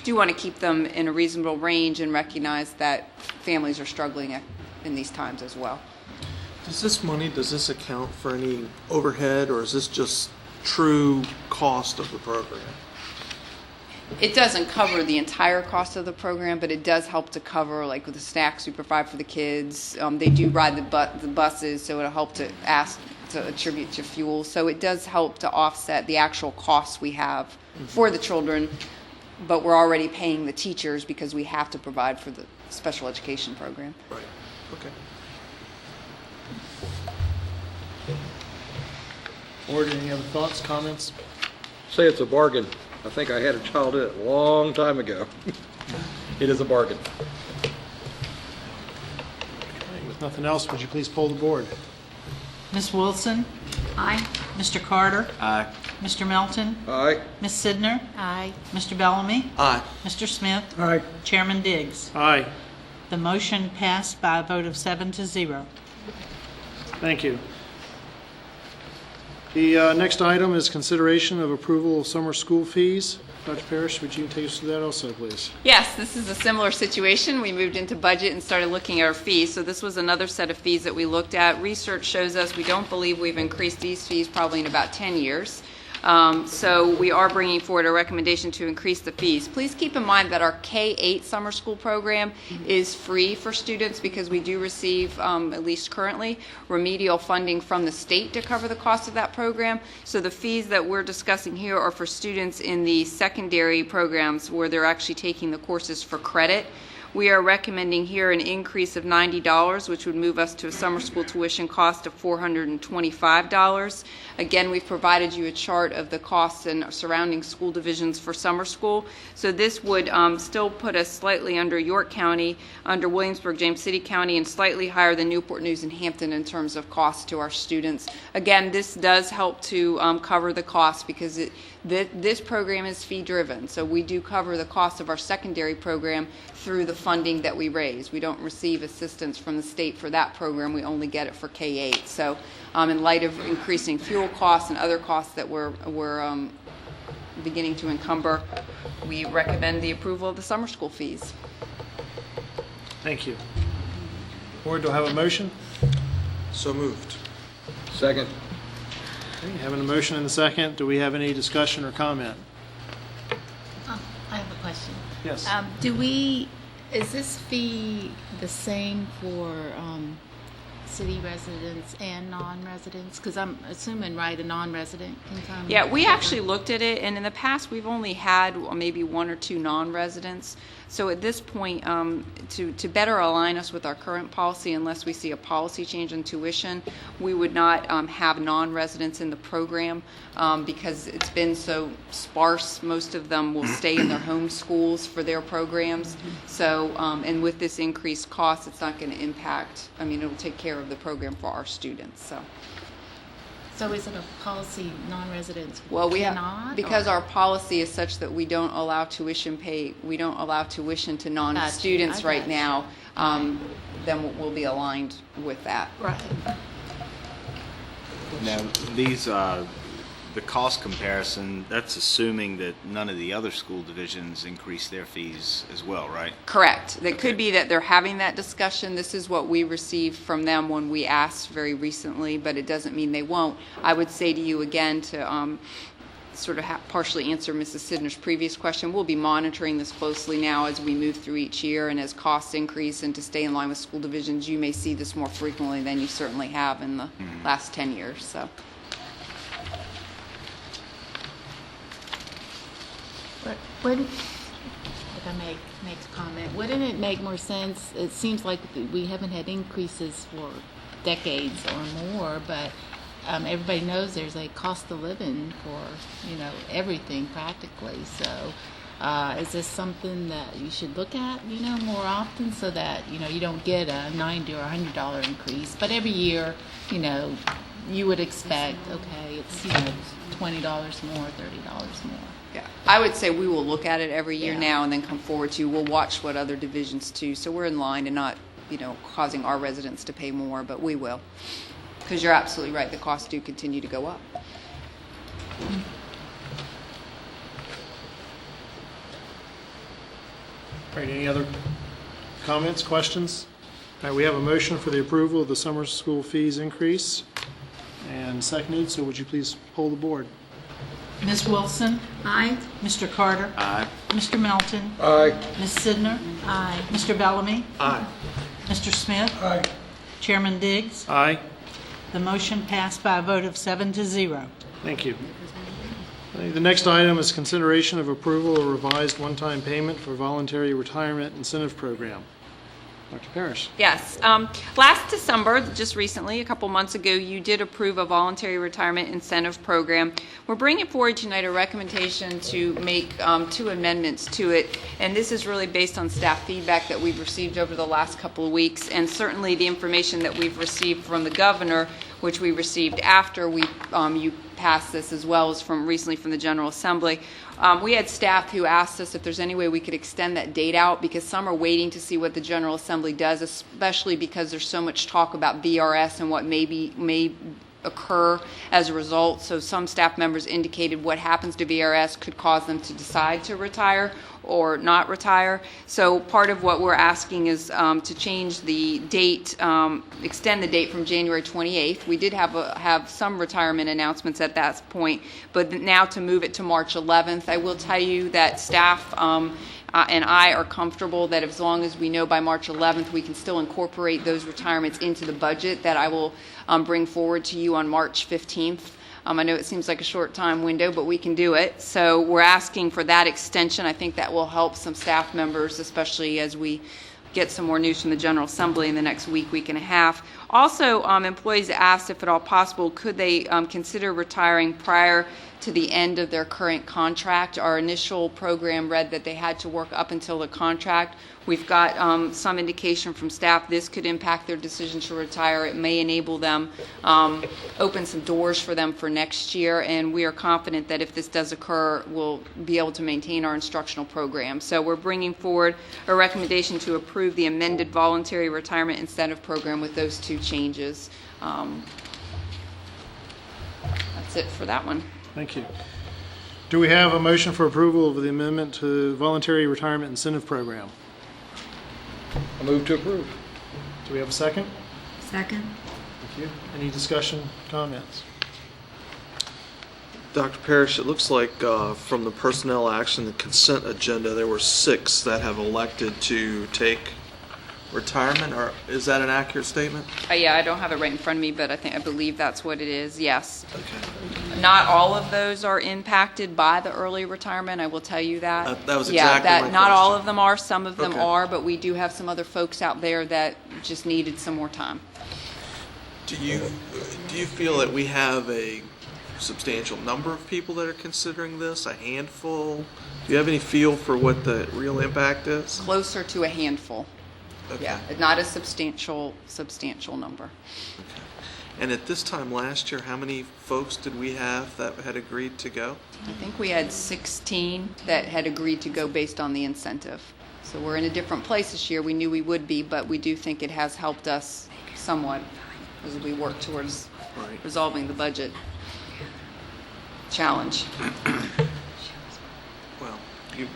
do want to keep them in a reasonable range and recognize that families are struggling in these times as well. Does this account for any overhead, or is this just true cost of the program? It doesn't cover the entire cost of the program, but it does help to cover, like with the snacks we provide for the kids. They do ride the buses, so it'll help to attribute to fuel. So it does help to offset the actual costs we have for the children, but we're already paying the teachers because we have to provide for the special education program. Right. Okay. Board, any other thoughts, comments? Say it's a bargain. I think I had a child in it a long time ago. It is a bargain. Okay, with nothing else, would you please poll the board? Ms. Wilson? Aye. Mr. Carter? Aye. Mr. Melton? Aye. Ms. Sidner? Aye. Mr. Bellamy? Aye. Mr. Smith? Aye. Chairman Diggs? Aye. The motion passed by a vote of 7-0. Thank you. The next item is consideration of approval of summer school fees. Dr. Parrish, would you take us through that also, please? Yes, this is a similar situation. We moved into budget and started looking at our fees. So this was another set of fees that we looked at. Research shows us we don't believe we've increased these fees probably in about 10 years. So we are bringing forward a recommendation to increase the fees. Please keep in mind that our K-8 summer school program is free for students because we do receive, at least currently, remedial funding from the state to cover the cost of that program. So the fees that we're discussing here are for students in the secondary programs where they're actually taking the courses for credit. We are recommending here an increase of $90, which would move us to a summer school tuition cost of $425. Again, we've provided you a chart of the costs and surrounding school divisions for summer school. So this would still put us slightly under York County, under Williamsburg, James City County, and slightly higher than Newport News and Hampton in terms of costs to our students. Again, this does help to cover the cost because this program is fee-driven. So we do cover the cost of our secondary program through the funding that we raise. We don't receive assistance from the state for that program. We only get it for K-8. So in light of increasing fuel costs and other costs that we're beginning to encumber, we recommend the approval of the summer school fees. Thank you. Board, do I have a motion? So moved. Second. Okay, having a motion and a second, do we have any discussion or comment? I have a question. Yes. Is this fee the same for city residents and non-residents? Because I'm assuming, right, a non-resident can come. Yeah, we actually looked at it, and in the past, we've only had maybe 1 or 2 non-residents. So at this point, to better align us with our current policy, unless we see a policy change in tuition, we would not have non-residents in the program because it's been so sparse. Most of them will stay in their home schools for their programs. So, and with this increased cost, it's not going to impact, it'll take care of the program for our students. So So is it a policy non-residents Well, cannot? because or? our policy is such that we don't allow tuition to non-students Got you. right now, then we'll be aligned with that. Right. Now, these, the cost comparison, that's assuming that none of the other school divisions increase their fees as well, right? Correct. It could be that they're having that discussion. This is what we received from them when we asked very recently, but it doesn't mean they won't. I would say to you again to sort of partially answer Mrs. Sidner's previous question, we'll be monitoring this closely now as we move through each year, and as costs increase and to stay in line with school divisions, you may see this more frequently than you certainly have in the last 10 years. So. Wouldn't, if I make a comment, wouldn't it make more sense? It seems like we haven't had increases for decades or more, but everybody knows there's a cost of living for everything practically. So, is this something that you should look at more often so that you don't get a $90 or $100 increase, but every year you would expect it's $20 more, $30 more. Yeah, I would say we will look at it every year now and then come forward to you. We'll watch what other divisions do, so we're in line and not, causing our residents to pay more, but we will. Because you're absolutely right, the costs do continue to go up. All right, any other comments, questions? All right, we have a motion for the approval of the summer school fees increase and seconded, so would you please poll the board? Ms. Wilson? Aye. Mr. Carter? Aye. Mr. Melton? Aye. Ms. Sidner? Aye. Mr. Bellamy? Aye. Mr. Smith? Aye. Chairman Diggs? Aye. The motion passed by a vote of 7-0. Thank you. The next item is consideration of approval of revised one-time payment for voluntary retirement incentive program. Dr. Parrish. Yes. Last December, just recently, a couple months ago, you did approve a voluntary retirement incentive program. We're bringing forward tonight a recommendation to make 2 amendments to it, and this is really based on staff feedback that we've received over the last couple of weeks, and certainly the information that we've received from the governor, which we received after you passed this, as well as recently from the General Assembly. We had staff who asked us if there's any way we could extend that date out, because some are waiting to see what the General Assembly does, especially because there's so much talk about VRS and what may occur as a result. So some staff members indicated what happens to VRS could cause them to decide to retire or not retire. So part of what we're asking is to change the date, extend the date from January 28th. We did have some retirement announcements at that point, but now to move it to March 11th. I will tell you that staff and I are comfortable that as long as we know by March 11th, we can still incorporate those retirements into the budget that I will bring forward to you on March 15th. I know it seems like a short time window, but we can do it. So we're asking for that extension. I think that will help some staff members, especially as we get some more news from the General Assembly in the next week and a half. Also, employees asked if at all possible, could they consider retiring prior to the end of their current contract. Our initial program read that they had to work up until the contract. We've got some indication from staff this could impact their decision to retire. It may enable them, open some doors for them for next year, and we are confident that if this does occur, we'll be able to maintain our instructional program. So we're bringing forward a recommendation to approve the amended voluntary retirement incentive program with those 2 changes. That's it for that one. Thank you. Do we have a motion for approval of the amendment to voluntary retirement incentive program? I move to approve. Do we have a second? Second. Thank you. Any discussion, comments? Dr. Parrish, it looks like from the personnel action, the consent agenda, there were 6 that have elected to take retirement, or is that an accurate statement? Yeah, I don't have it right in front of me, but I believe that's what it is, yes. Okay. Not all of those are impacted by the early retirement, I will tell you that. That was exactly my question. Not all of them are, some of them Okay. are, but we do have some other folks out there that just needed some more time. Do you feel that we have a substantial number of people that are considering this, a handful? Do you have any feel for what the real impact is? Closer to a handful. Okay. Yeah, not a substantial number. Okay. And at this time last year, how many folks did we have that had agreed to go? I think we had 16 that had agreed to go based on the incentive. So we're in a different place this year. We knew we would be, but we do think it has helped us somewhat as we work towards resolving the budget challenge. Well,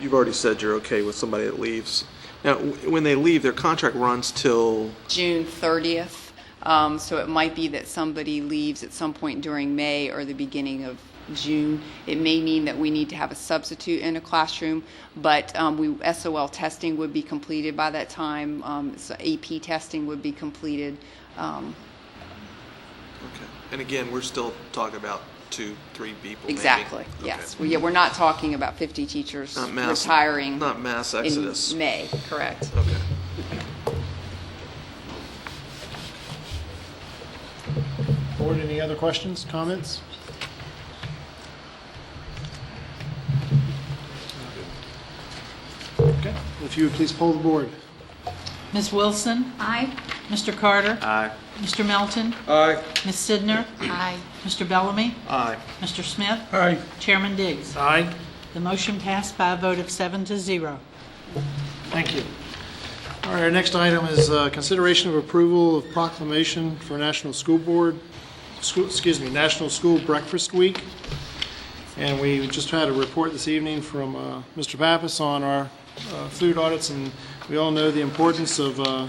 you've already said you're okay with somebody that leaves. Now, when they leave, their contract runs till June 30th. So it might be that somebody leaves at some point during May or the beginning of June. It may mean that we need to have a substitute in a classroom, but SOL testing would be completed by that time. So AP testing would be completed. Okay. And again, we're still talking about 2-3 people. Exactly. Maybe. Yes. Okay. We're not talking about 50 teachers retiring. Not mass exodus. In May. Correct. Okay. Board, any other questions, comments? Okay, if you would please poll the board. Ms. Wilson? Aye. Mr. Carter? Aye. Mr. Melton? Aye. Ms. Sidner? Aye. Mr. Bellamy? Aye. Mr. Smith? Aye. Chairman Diggs? Aye. The motion passed by a vote of 7-0. Thank you. All right, our next item is consideration of approval of proclamation for National School Breakfast Week. And we just had a report this evening from Mr. Pappas on our food audits, and we all know the importance of our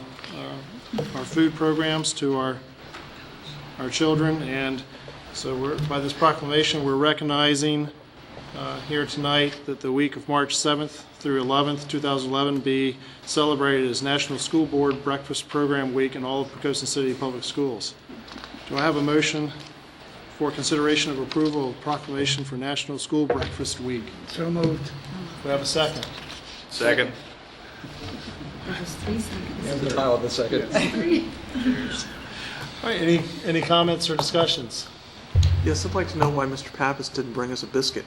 food programs to our children. And so by this proclamation, we're recognizing here tonight that the week of March 7th through 11th, 2011 be celebrated as National School Board Breakfast Program Week in all of Poquoson City Public Schools. Do I have a motion for consideration of approval of proclamation for National School Breakfast Week? So moved. Do we have a second? Second. There was 3 seconds. And the title of the second. All right, any comments or discussions? Yes, I'd like to know why Mr. Pappas didn't bring us a biscuit.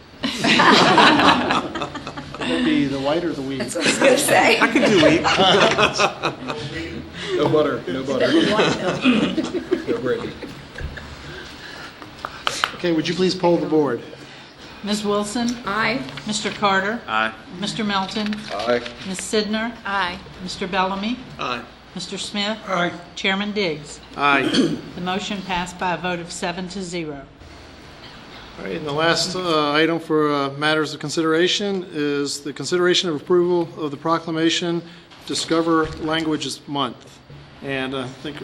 Would it be the white or the wheat? That's what I was going to say. I can do wheat. No butter, no butter. No gravy. Okay, would you please poll the board? Ms. Wilson? Aye. Mr. Carter? Aye. Mr. Melton? Aye. Ms. Sidner? Aye. Mr. Bellamy? Aye. Mr. Smith? Aye. Chairman Diggs? Aye. The motion passed by a vote of 7-0. All right, and the last item for matters of consideration is the consideration of approval of the proclamation Discover Languages Month. And I think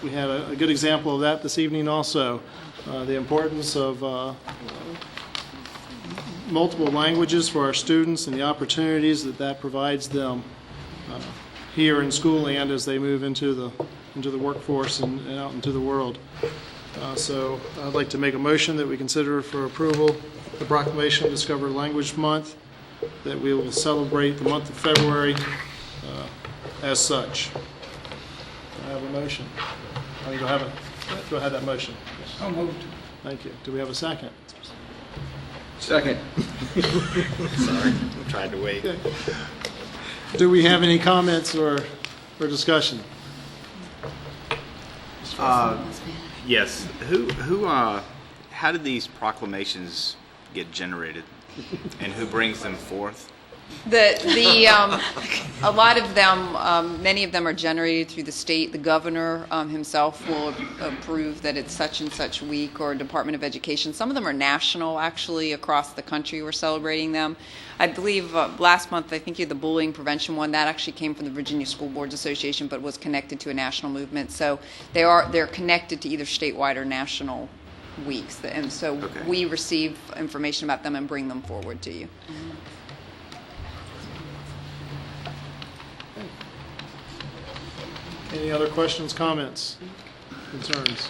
we had a good example of that this evening also. The importance of multiple languages for our students and the opportunities that provides them here in school and as they move into the workforce and out into the world. So I'd like to make a motion that we consider for approval the proclamation of Discover Language Month, that we will celebrate the month of February as such. Do I have a motion? Do I have that motion? So moved. Thank you. Do we have a second? Second. Sorry, I tried to wait. Okay. Do we have any comments or discussion? Yes. How did these proclamations get generated, and who brings them forth? A lot of them, many of them are generated through the state. The governor himself will approve that it's such and such week, or Department of Education. Some of them are national, actually, across the country. We're celebrating them. I believe last month, I think you had the bullying prevention one. That actually came from the Virginia School Boards Association, but was connected to a national movement. So they're connected to either statewide or national weeks. And so we receive information about them and bring them forward to you. Any other questions, comments, concerns?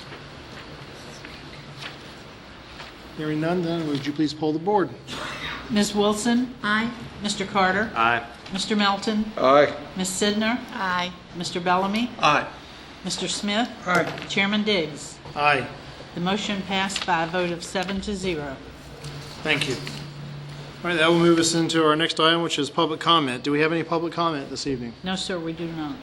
Hearing none, then would you please poll the board? Ms. Wilson? Aye. Mr. Carter? Aye. Mr. Melton? Aye. Ms. Sidner? Aye. Mr. Bellamy? Aye. Mr. Smith? Aye. Chairman Diggs? Aye. The motion passed by a vote of 7-0. Thank you. All right, that will move us into our next item, which is public comment. Do we have any public comment this evening? No, sir, we do not.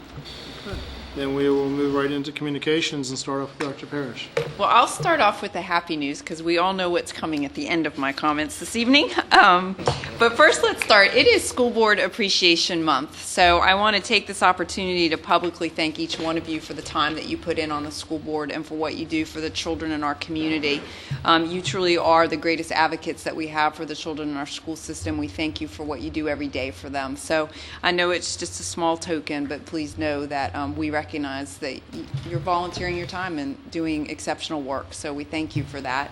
Then we will move right into communications and start off with Dr. Parrish. Well, I'll start off with the happy news because we all know what's coming at the end of my comments this evening. But first, let's start. It is School Board Appreciation Month, so I want to take this opportunity to publicly thank each one of you for the time that you put in on the school board and for what you do for the children in our community. You truly are the greatest advocates that we have for the children in our school system. We thank you for what you do every day for them. So I know it's just a small token, but please know that we recognize that you're volunteering your time and doing exceptional work. So we thank you for that.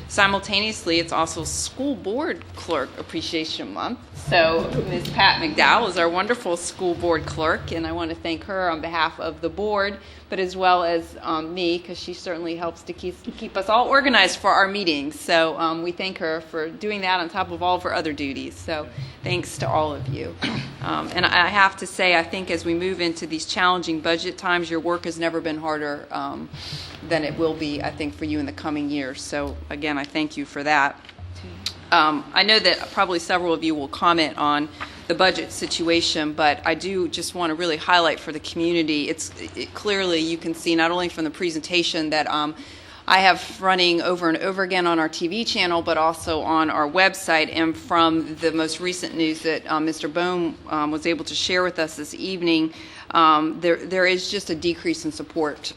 Simultaneously, it's also School Board Clerk Appreciation Month. So Ms. Pat McDowell is our wonderful school board clerk, and I want to thank her on behalf of the board, but as well as me, because she certainly helps to keep us all organized for our meetings. So we thank her for doing that on top of all of her other duties. So thanks to all of you. And I have to say, I think as we move into these challenging budget times, your work has never been harder than it will be, I think, for you in the coming years. So again, I thank you for that. I know that probably several of you will comment on the budget situation, but I do just want to really highlight for the community, clearly you can see not only from the presentation that I have running over and over again on our TV channel, but also on our website, and from the most recent news that Mr. Bohm was able to share with us this evening, there is just a decrease in support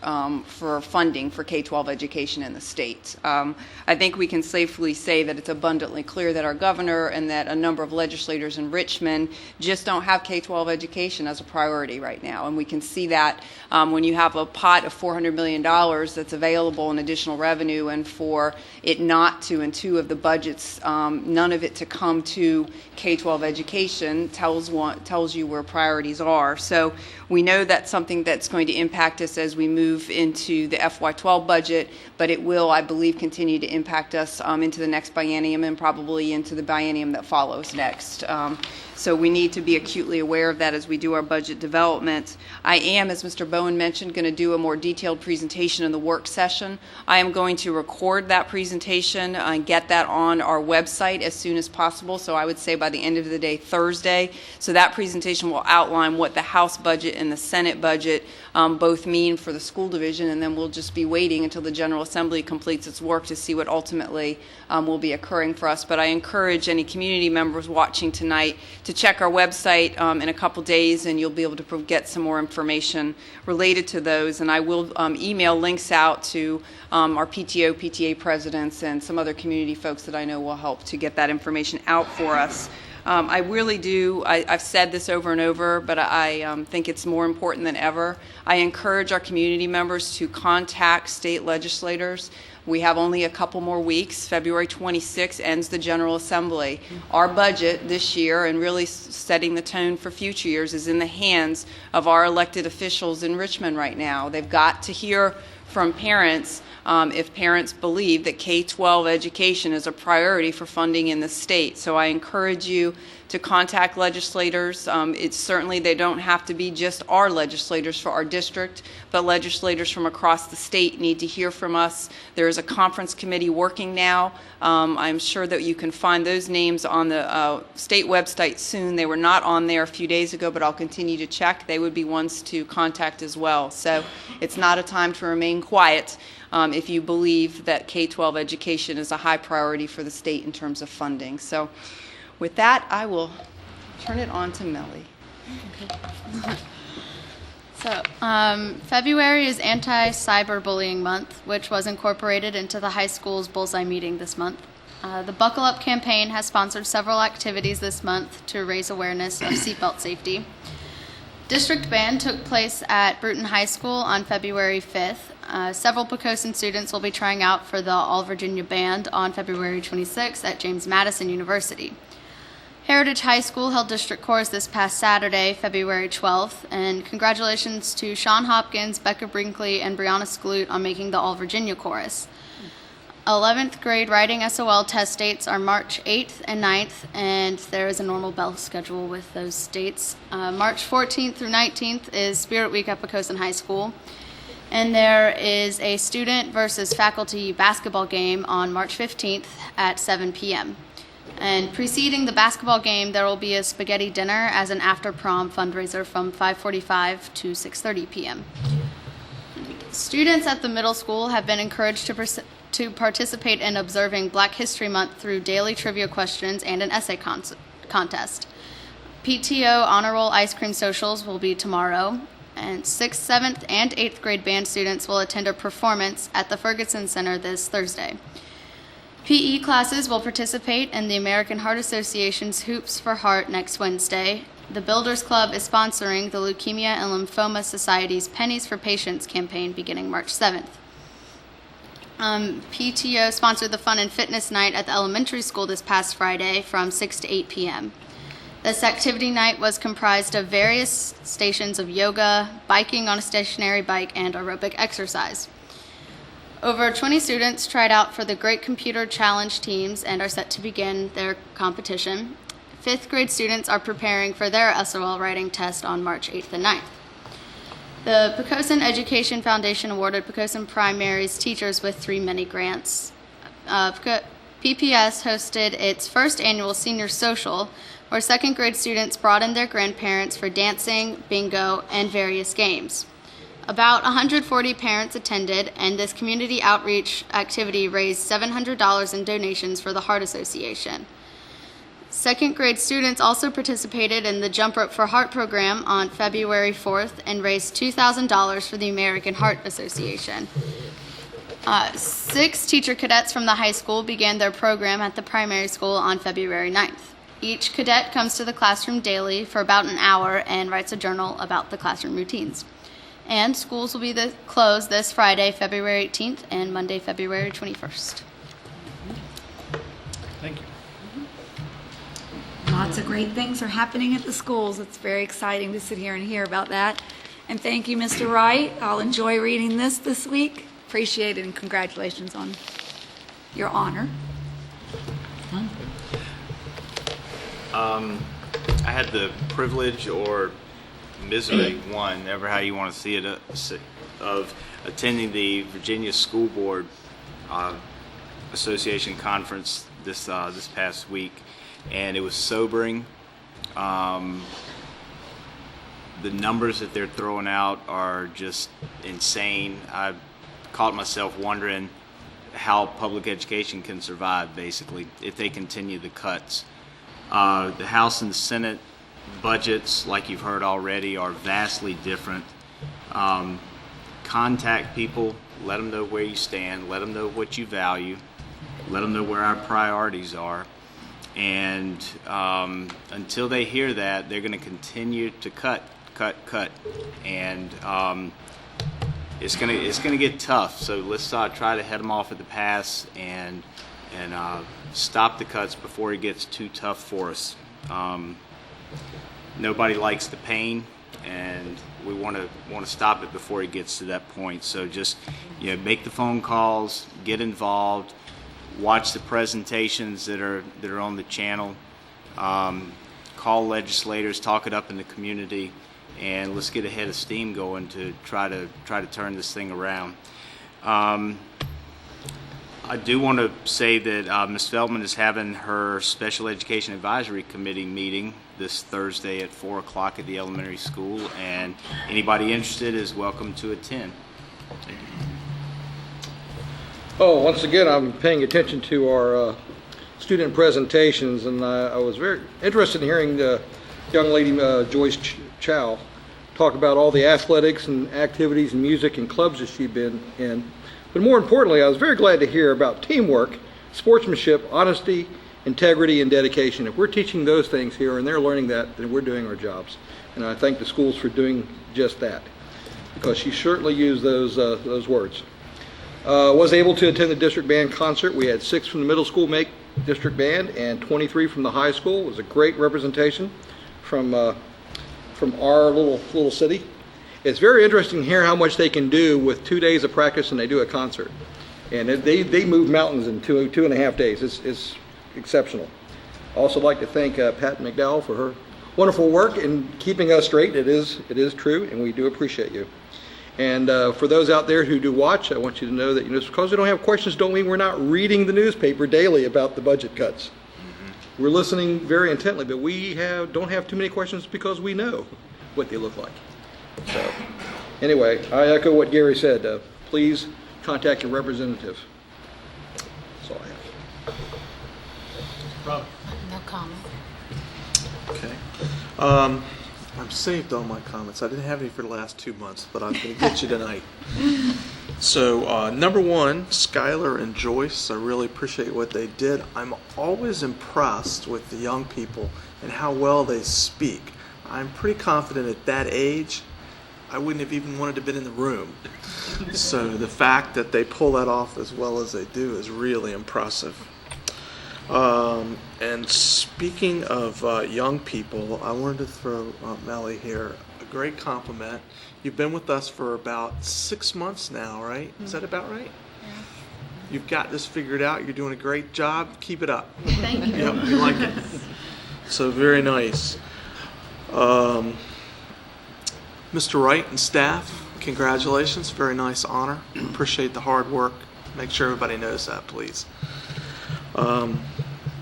for funding for K-12 education in the state. I think we can safely say that it's abundantly clear that our governor and that a number of legislators in Richmond just don't have K-12 education as a priority right now. And we can see that when you have a pot of $400 million that's available in additional revenue, and for it not to, in two of the budgets, none of it to come to K-12 education tells you where priorities are. So we know that's something that's going to impact us as we move into the FY12 budget, but it will, I believe, continue to impact us into the next biennium and probably into the biennium that follows next. So we need to be acutely aware of that as we do our budget development. I am, as Mr. Bowen mentioned, going to do a more detailed presentation in the work session. I am going to record that presentation and get that on our website as soon as possible. So I would say by the end of the day, Thursday. So that presentation will outline what the House budget and the Senate budget both mean for the school division, and then we'll just be waiting until the General Assembly completes its work to see what ultimately will be occurring for us. But I encourage any community members watching tonight to check our website in a couple days, and you'll be able to get some more information related to those. And I will email links out to our PTO, PTA presidents, and some other community folks that I know will help to get that information out for us. I really do. I've said this over and over, but I think it's more important than ever. I encourage our community members to contact state legislators. We have only a couple more weeks. February 26th ends the General Assembly. Our budget this year, and really setting the tone for future years, is in the hands of our elected officials in Richmond right now. They've got to hear from parents if parents believe that K-12 education is a priority for funding in the state. So I encourage you to contact legislators. It's certainly, they don't have to be just our legislators for our district, but legislators from across the state need to hear from us. There is a conference committee working now. I'm sure that you can find those names on the state website soon. They were not on there a few days ago, but I'll continue to check. They would be ones to contact as well. So it's not a time to remain quiet if you believe that K-12 education is a high priority for the state in terms of funding. So with that, I will turn it on to Melly. Okay. So, February is Anti-Cyberbullying Month, which was incorporated into the high school's Bullseye meeting this month. The Buckle Up campaign has sponsored several activities this month to raise awareness of seatbelt safety. District band took place at Bruton High School on February 5th. Several Poquoson students will be trying out for the All Virginia Band on February 26th at James Madison University. Heritage High School held district chorus this past Saturday, February 12th, and congratulations to Sean Hopkins, Becca Brinkley, and Brianna Skloot on making the All Virginia chorus. 11th grade writing SOL test dates are March 8th and 9th, and there is a normal bell schedule with those dates. March 14th through 19th is Spirit Week at Poquoson High School, and there is a student versus faculty basketball game on March 15th at 7 p.m. And preceding the basketball game, there will be a spaghetti dinner as an after-prom fundraiser from 5:45 to 6:30 p.m. Students at the middle school have been encouraged to participate in observing Black History Month through daily trivia questions and an essay contest. PTO Honor Roll Ice Cream Socials will be tomorrow, and 6th, 7th, and 8th grade band students will attend a performance at the Ferguson Center this Thursday. PE classes will participate in the American Heart Association's Hoops for Heart next Wednesday. The Builders Club is sponsoring the Leukemia and Lymphoma Society's Pennies for Patients campaign beginning March 7th. PTO sponsored the Fun and Fitness Night at the elementary school this past Friday from 6 to 8 p.m. This activity night was comprised of various stations of yoga, biking on a stationary bike, and aerobic exercise. Over 20 students tried out for the Great Computer Challenge teams and are set to begin their competition. 5th grade students are preparing for their SOL writing test on March 8th and 9th. The Poquoson Education Foundation awarded Poquoson Primary's teachers with 3 mini grants. PPS hosted its first annual senior social, where 2nd grade students brought in their grandparents for dancing, bingo, and various games. About 140 parents attended, and this community outreach activity raised $700 in donations for the Heart Association. 2nd grade students also participated in the Jump Rope for Heart program on February 4th and raised $2,000 for the American Heart Association. 6 teacher cadets from the high school began their program at the primary school on February 9th. Each cadet comes to the classroom daily for about an hour and writes a journal about the classroom routines. And schools will be closed this Friday, February 18th, and Monday, February 21st. Thank you. Lots of great things are happening at the schools. It's very exciting to sit here and hear about that. And thank you, Mr. Wright. I'll enjoy reading this week. Appreciate it, and congratulations on your honor. I had the privilege or misery, ever how you want to see it, of attending the Virginia School Board Association conference this past week, and it was sobering. The numbers that they're throwing out are just insane. I caught myself wondering how public education can survive, basically, if they continue the cuts. The House and the Senate budgets, like you've heard already, are vastly different. Contact people, let them know where you stand, let them know what you value, let them know where our priorities are. And until they hear that, they're going to continue to cut. And it's gonna get tough. So let's try to head them off at the pass and stop the cuts before it gets too tough for us. Nobody likes the pain, and we want to stop it before it gets to that point. So just make the phone calls, get involved, watch the presentations that are on the channel, call legislators, talk it up in the community, and let's get a head of steam going to try to turn this thing around. I do want to say that Ms. Feldman is having her Special Education Advisory Committee meeting this Thursday at 4 o'clock at the elementary school, and anybody interested is welcome to attend. Thank you. Once again, I'm paying attention to our student presentations, and I was very interested in hearing the young lady, Joyce Chow, talk about all the athletics and activities and music and clubs that she'd been in. But more importantly, I was very glad to hear about teamwork, sportsmanship, honesty, integrity, and dedication. If we're teaching those things here and they're learning that, then we're doing our jobs. And I thank the schools for doing just that, because she certainly used those words. Was able to attend the district band concert. We had 6 from the middle school make district band and 23 from the high school. It was a great representation from our little city. It's very interesting to hear how much they can do with 2 days of practice and they do a concert. And they move mountains in two and a half days. It's exceptional. I also like to thank Pat McDowell for her wonderful work in keeping us straight. It is true, and we do appreciate you. And for those out there who do watch, I want you to know that just because we don't have questions don't mean we're not reading the newspaper daily about the budget cuts. we're listening very intently, but we don't have too many questions because we know what they look like. So, anyway, I echo what Gary said. Please contact your representative. That's all I have. Rob? No comment. Okay. I've saved all my comments. I didn't have any for the last 2 months, but I'm going to get you tonight. So, number one, Skylar and Joyce, I really appreciate what they did. I'm always impressed with the young people and how well they speak. I'm pretty confident at that age, I wouldn't have even wanted to have been in the room. So the fact that they pull that off as well as they do is really impressive. And speaking of young people, I wanted to throw Melly here a great compliment. You've been with us for about 6 months now, right? Is that about right? Yeah. You've got this figured out. You're doing a great job. Keep it up. Thank you. Yep, we like it. So very nice. Mr. Wright and staff, congratulations. Very nice honor. Appreciate the hard work. Make sure everybody knows that, please.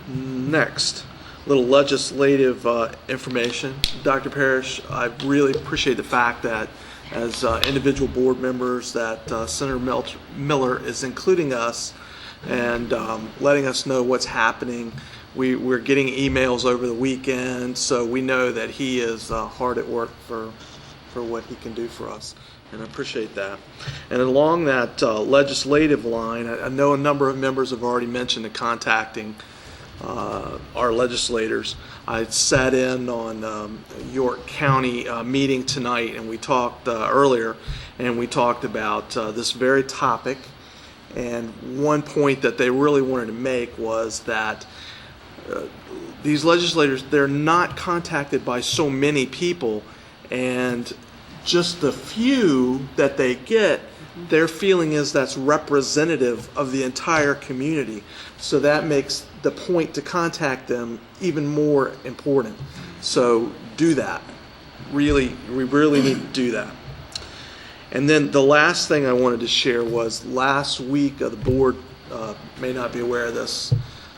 Next, a little legislative information. Dr. Parrish, I really appreciate the fact that as individual board members that Senator Miller is including us and letting us know what's happening. We're getting emails over the weekend, so we know that he is hard at work for what he can do for us, and I appreciate that. And along that legislative line, I know a number of members have already mentioned the contacting our legislators. I sat in on York County meeting tonight, and we talked earlier, and we talked about this very topic. And one point that they really wanted to make was that these legislators, they're not contacted by so many people, and just the few that they get, their feeling is that's representative of the entire community. So that makes the point to contact them even more important. So do that. Really, we really need to do that. And then the last thing I wanted to share was last week, the board may not be aware of this,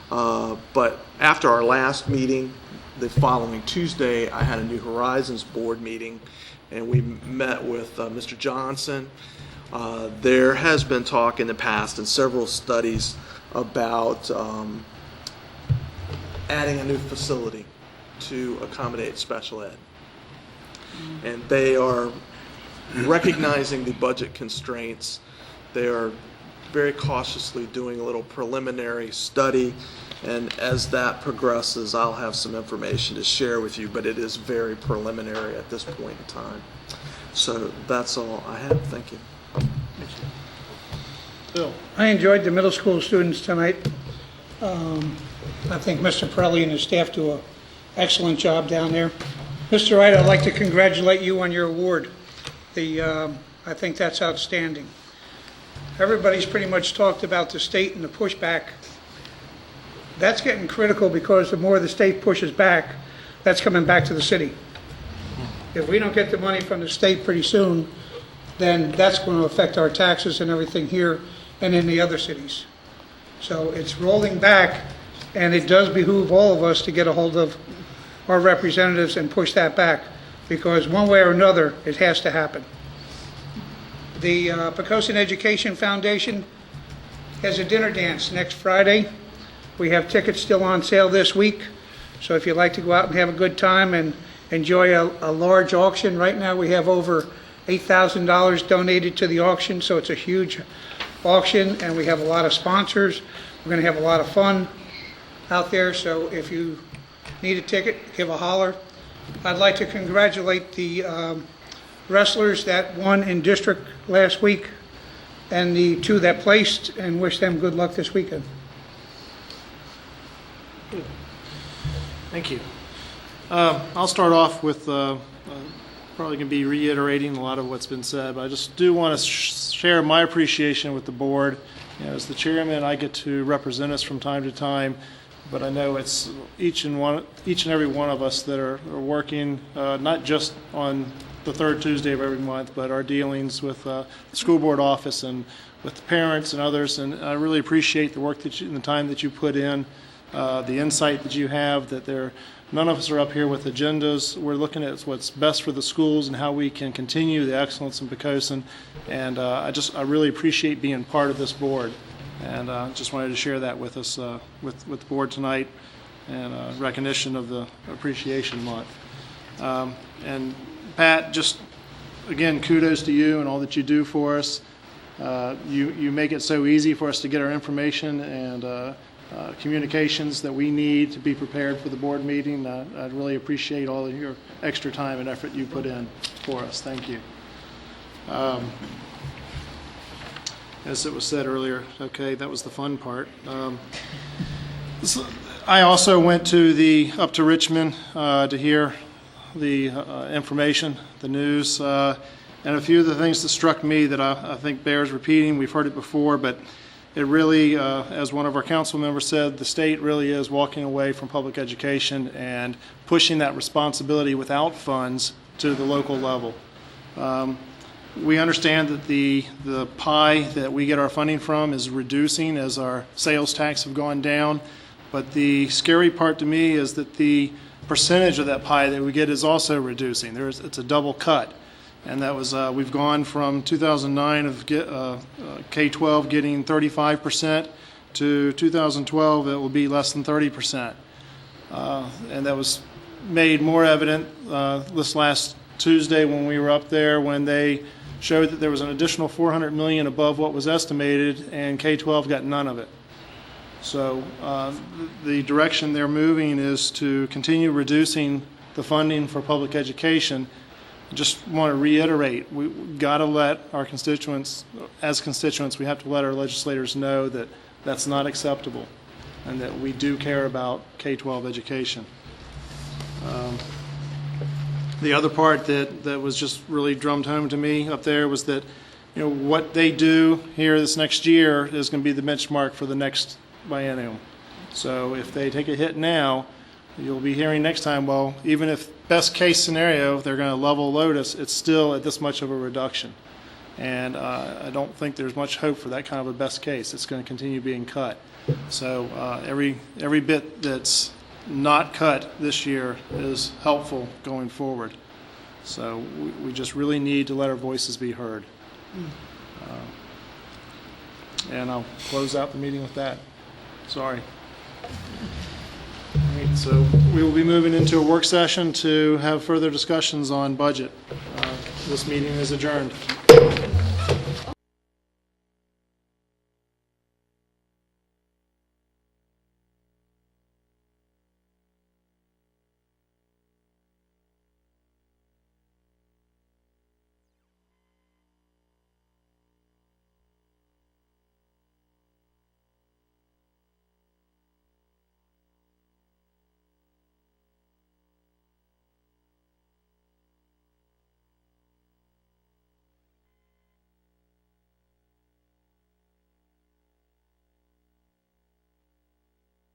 but after our last meeting, the following Tuesday, I had a New Horizons board meeting, and we met with Mr. Johnson. There has been talk in the past and several studies about adding a new facility to accommodate special ed. And they are recognizing the budget constraints. They are very cautiously doing a little preliminary study, and as that progresses, I'll have some information to share with you, but it is very preliminary at this point in time. So that's all I have. Thank you. Bill? I enjoyed the middle school students tonight. I think Mr. Pirelli and his staff do an excellent job down there. Mr. Wright, I'd like to congratulate you on your award. I think that's outstanding. Everybody's pretty much talked about the state and the pushback. That's getting critical because the more the state pushes back, that's coming back to the city. If we don't get the money from the state pretty soon, then that's going to affect our taxes and everything here and in the other cities. So it's rolling back, and it does behoove all of us to get a hold of our representatives and push that back, because one way or another, it has to happen. The Poquoson Education Foundation has a dinner dance next Friday. We have tickets still on sale this week, so if you'd like to go out and have a good time and enjoy a large auction, right now we have over $8,000 donated to the auction, so it's a huge auction, and we have a lot of sponsors. We're going to have a lot of fun out there, so if you need a ticket, give a holler. I'd like to congratulate the wrestlers that won in district last week and the two that placed, and wish them good luck this weekend. Thank you. I'll start off with probably going to be reiterating a lot of what's been said, but I just do want to share my appreciation with the board. You know, as the chairman, I get to represent us from time to time, but I know it's each and every one of us that are working not just on the third Tuesday of every month, but our dealings with the school board office and with the parents and others. And I really appreciate the work and the time that you put in the insight that you have, that none of us are up here with agendas. We're looking at what's best for the schools and how we can continue the excellence in Poquoson. And I really appreciate being part of this board. And just wanted to share that with us, with the board tonight, and recognition of the Appreciation Month. And Pat, just again, kudos to you and all that you do for us. You make it so easy for us to get our information and communications that we need to be prepared for the board meeting. I really appreciate all of your extra time and effort you put in for us. Thank you. As it was said earlier, okay, that was the fun part. I also went up to Richmond to hear the information, the news, and a few of the things that struck me that I think bears repeating. We've heard it before, but it really, as one of our council members said, the state really is walking away from public education and pushing that responsibility without funds to the local level. We understand that the pie that we get our funding from is reducing as our sales tax have gone down, but the scary part to me is that the percentage of that pie that we get is also reducing. It's a double cut, and that was we've gone from 2009 of K-12 getting 35% to 2012 it will be less than 30%, and that was made more evident this last Tuesday when we were up there, when they showed that there was an additional $400 million above what was estimated, and K-12 got none of it. So the direction they're moving is to continue reducing the funding for public education. I just want to reiterate, we've got to let our constituents, as constituents, we have to let our legislators know that that's not acceptable and that we do care about K-12 education. The other part that was just really drummed home to me up there was that, what they do here this next year is going to be the benchmark for the next biennium. So if they take a hit now, you'll be hearing next time, well, even if best case scenario, they're going to level load us, it's still at this much of a reduction. And I don't think there's much hope for that kind of a best case. It's going to continue being cut. So every bit that's not cut this year is helpful going forward. So we just really need to let our voices be heard. And I'll close out the meeting with that. Sorry. All right, so we will be moving into a work session to have further discussions on budget. This meeting is adjourned.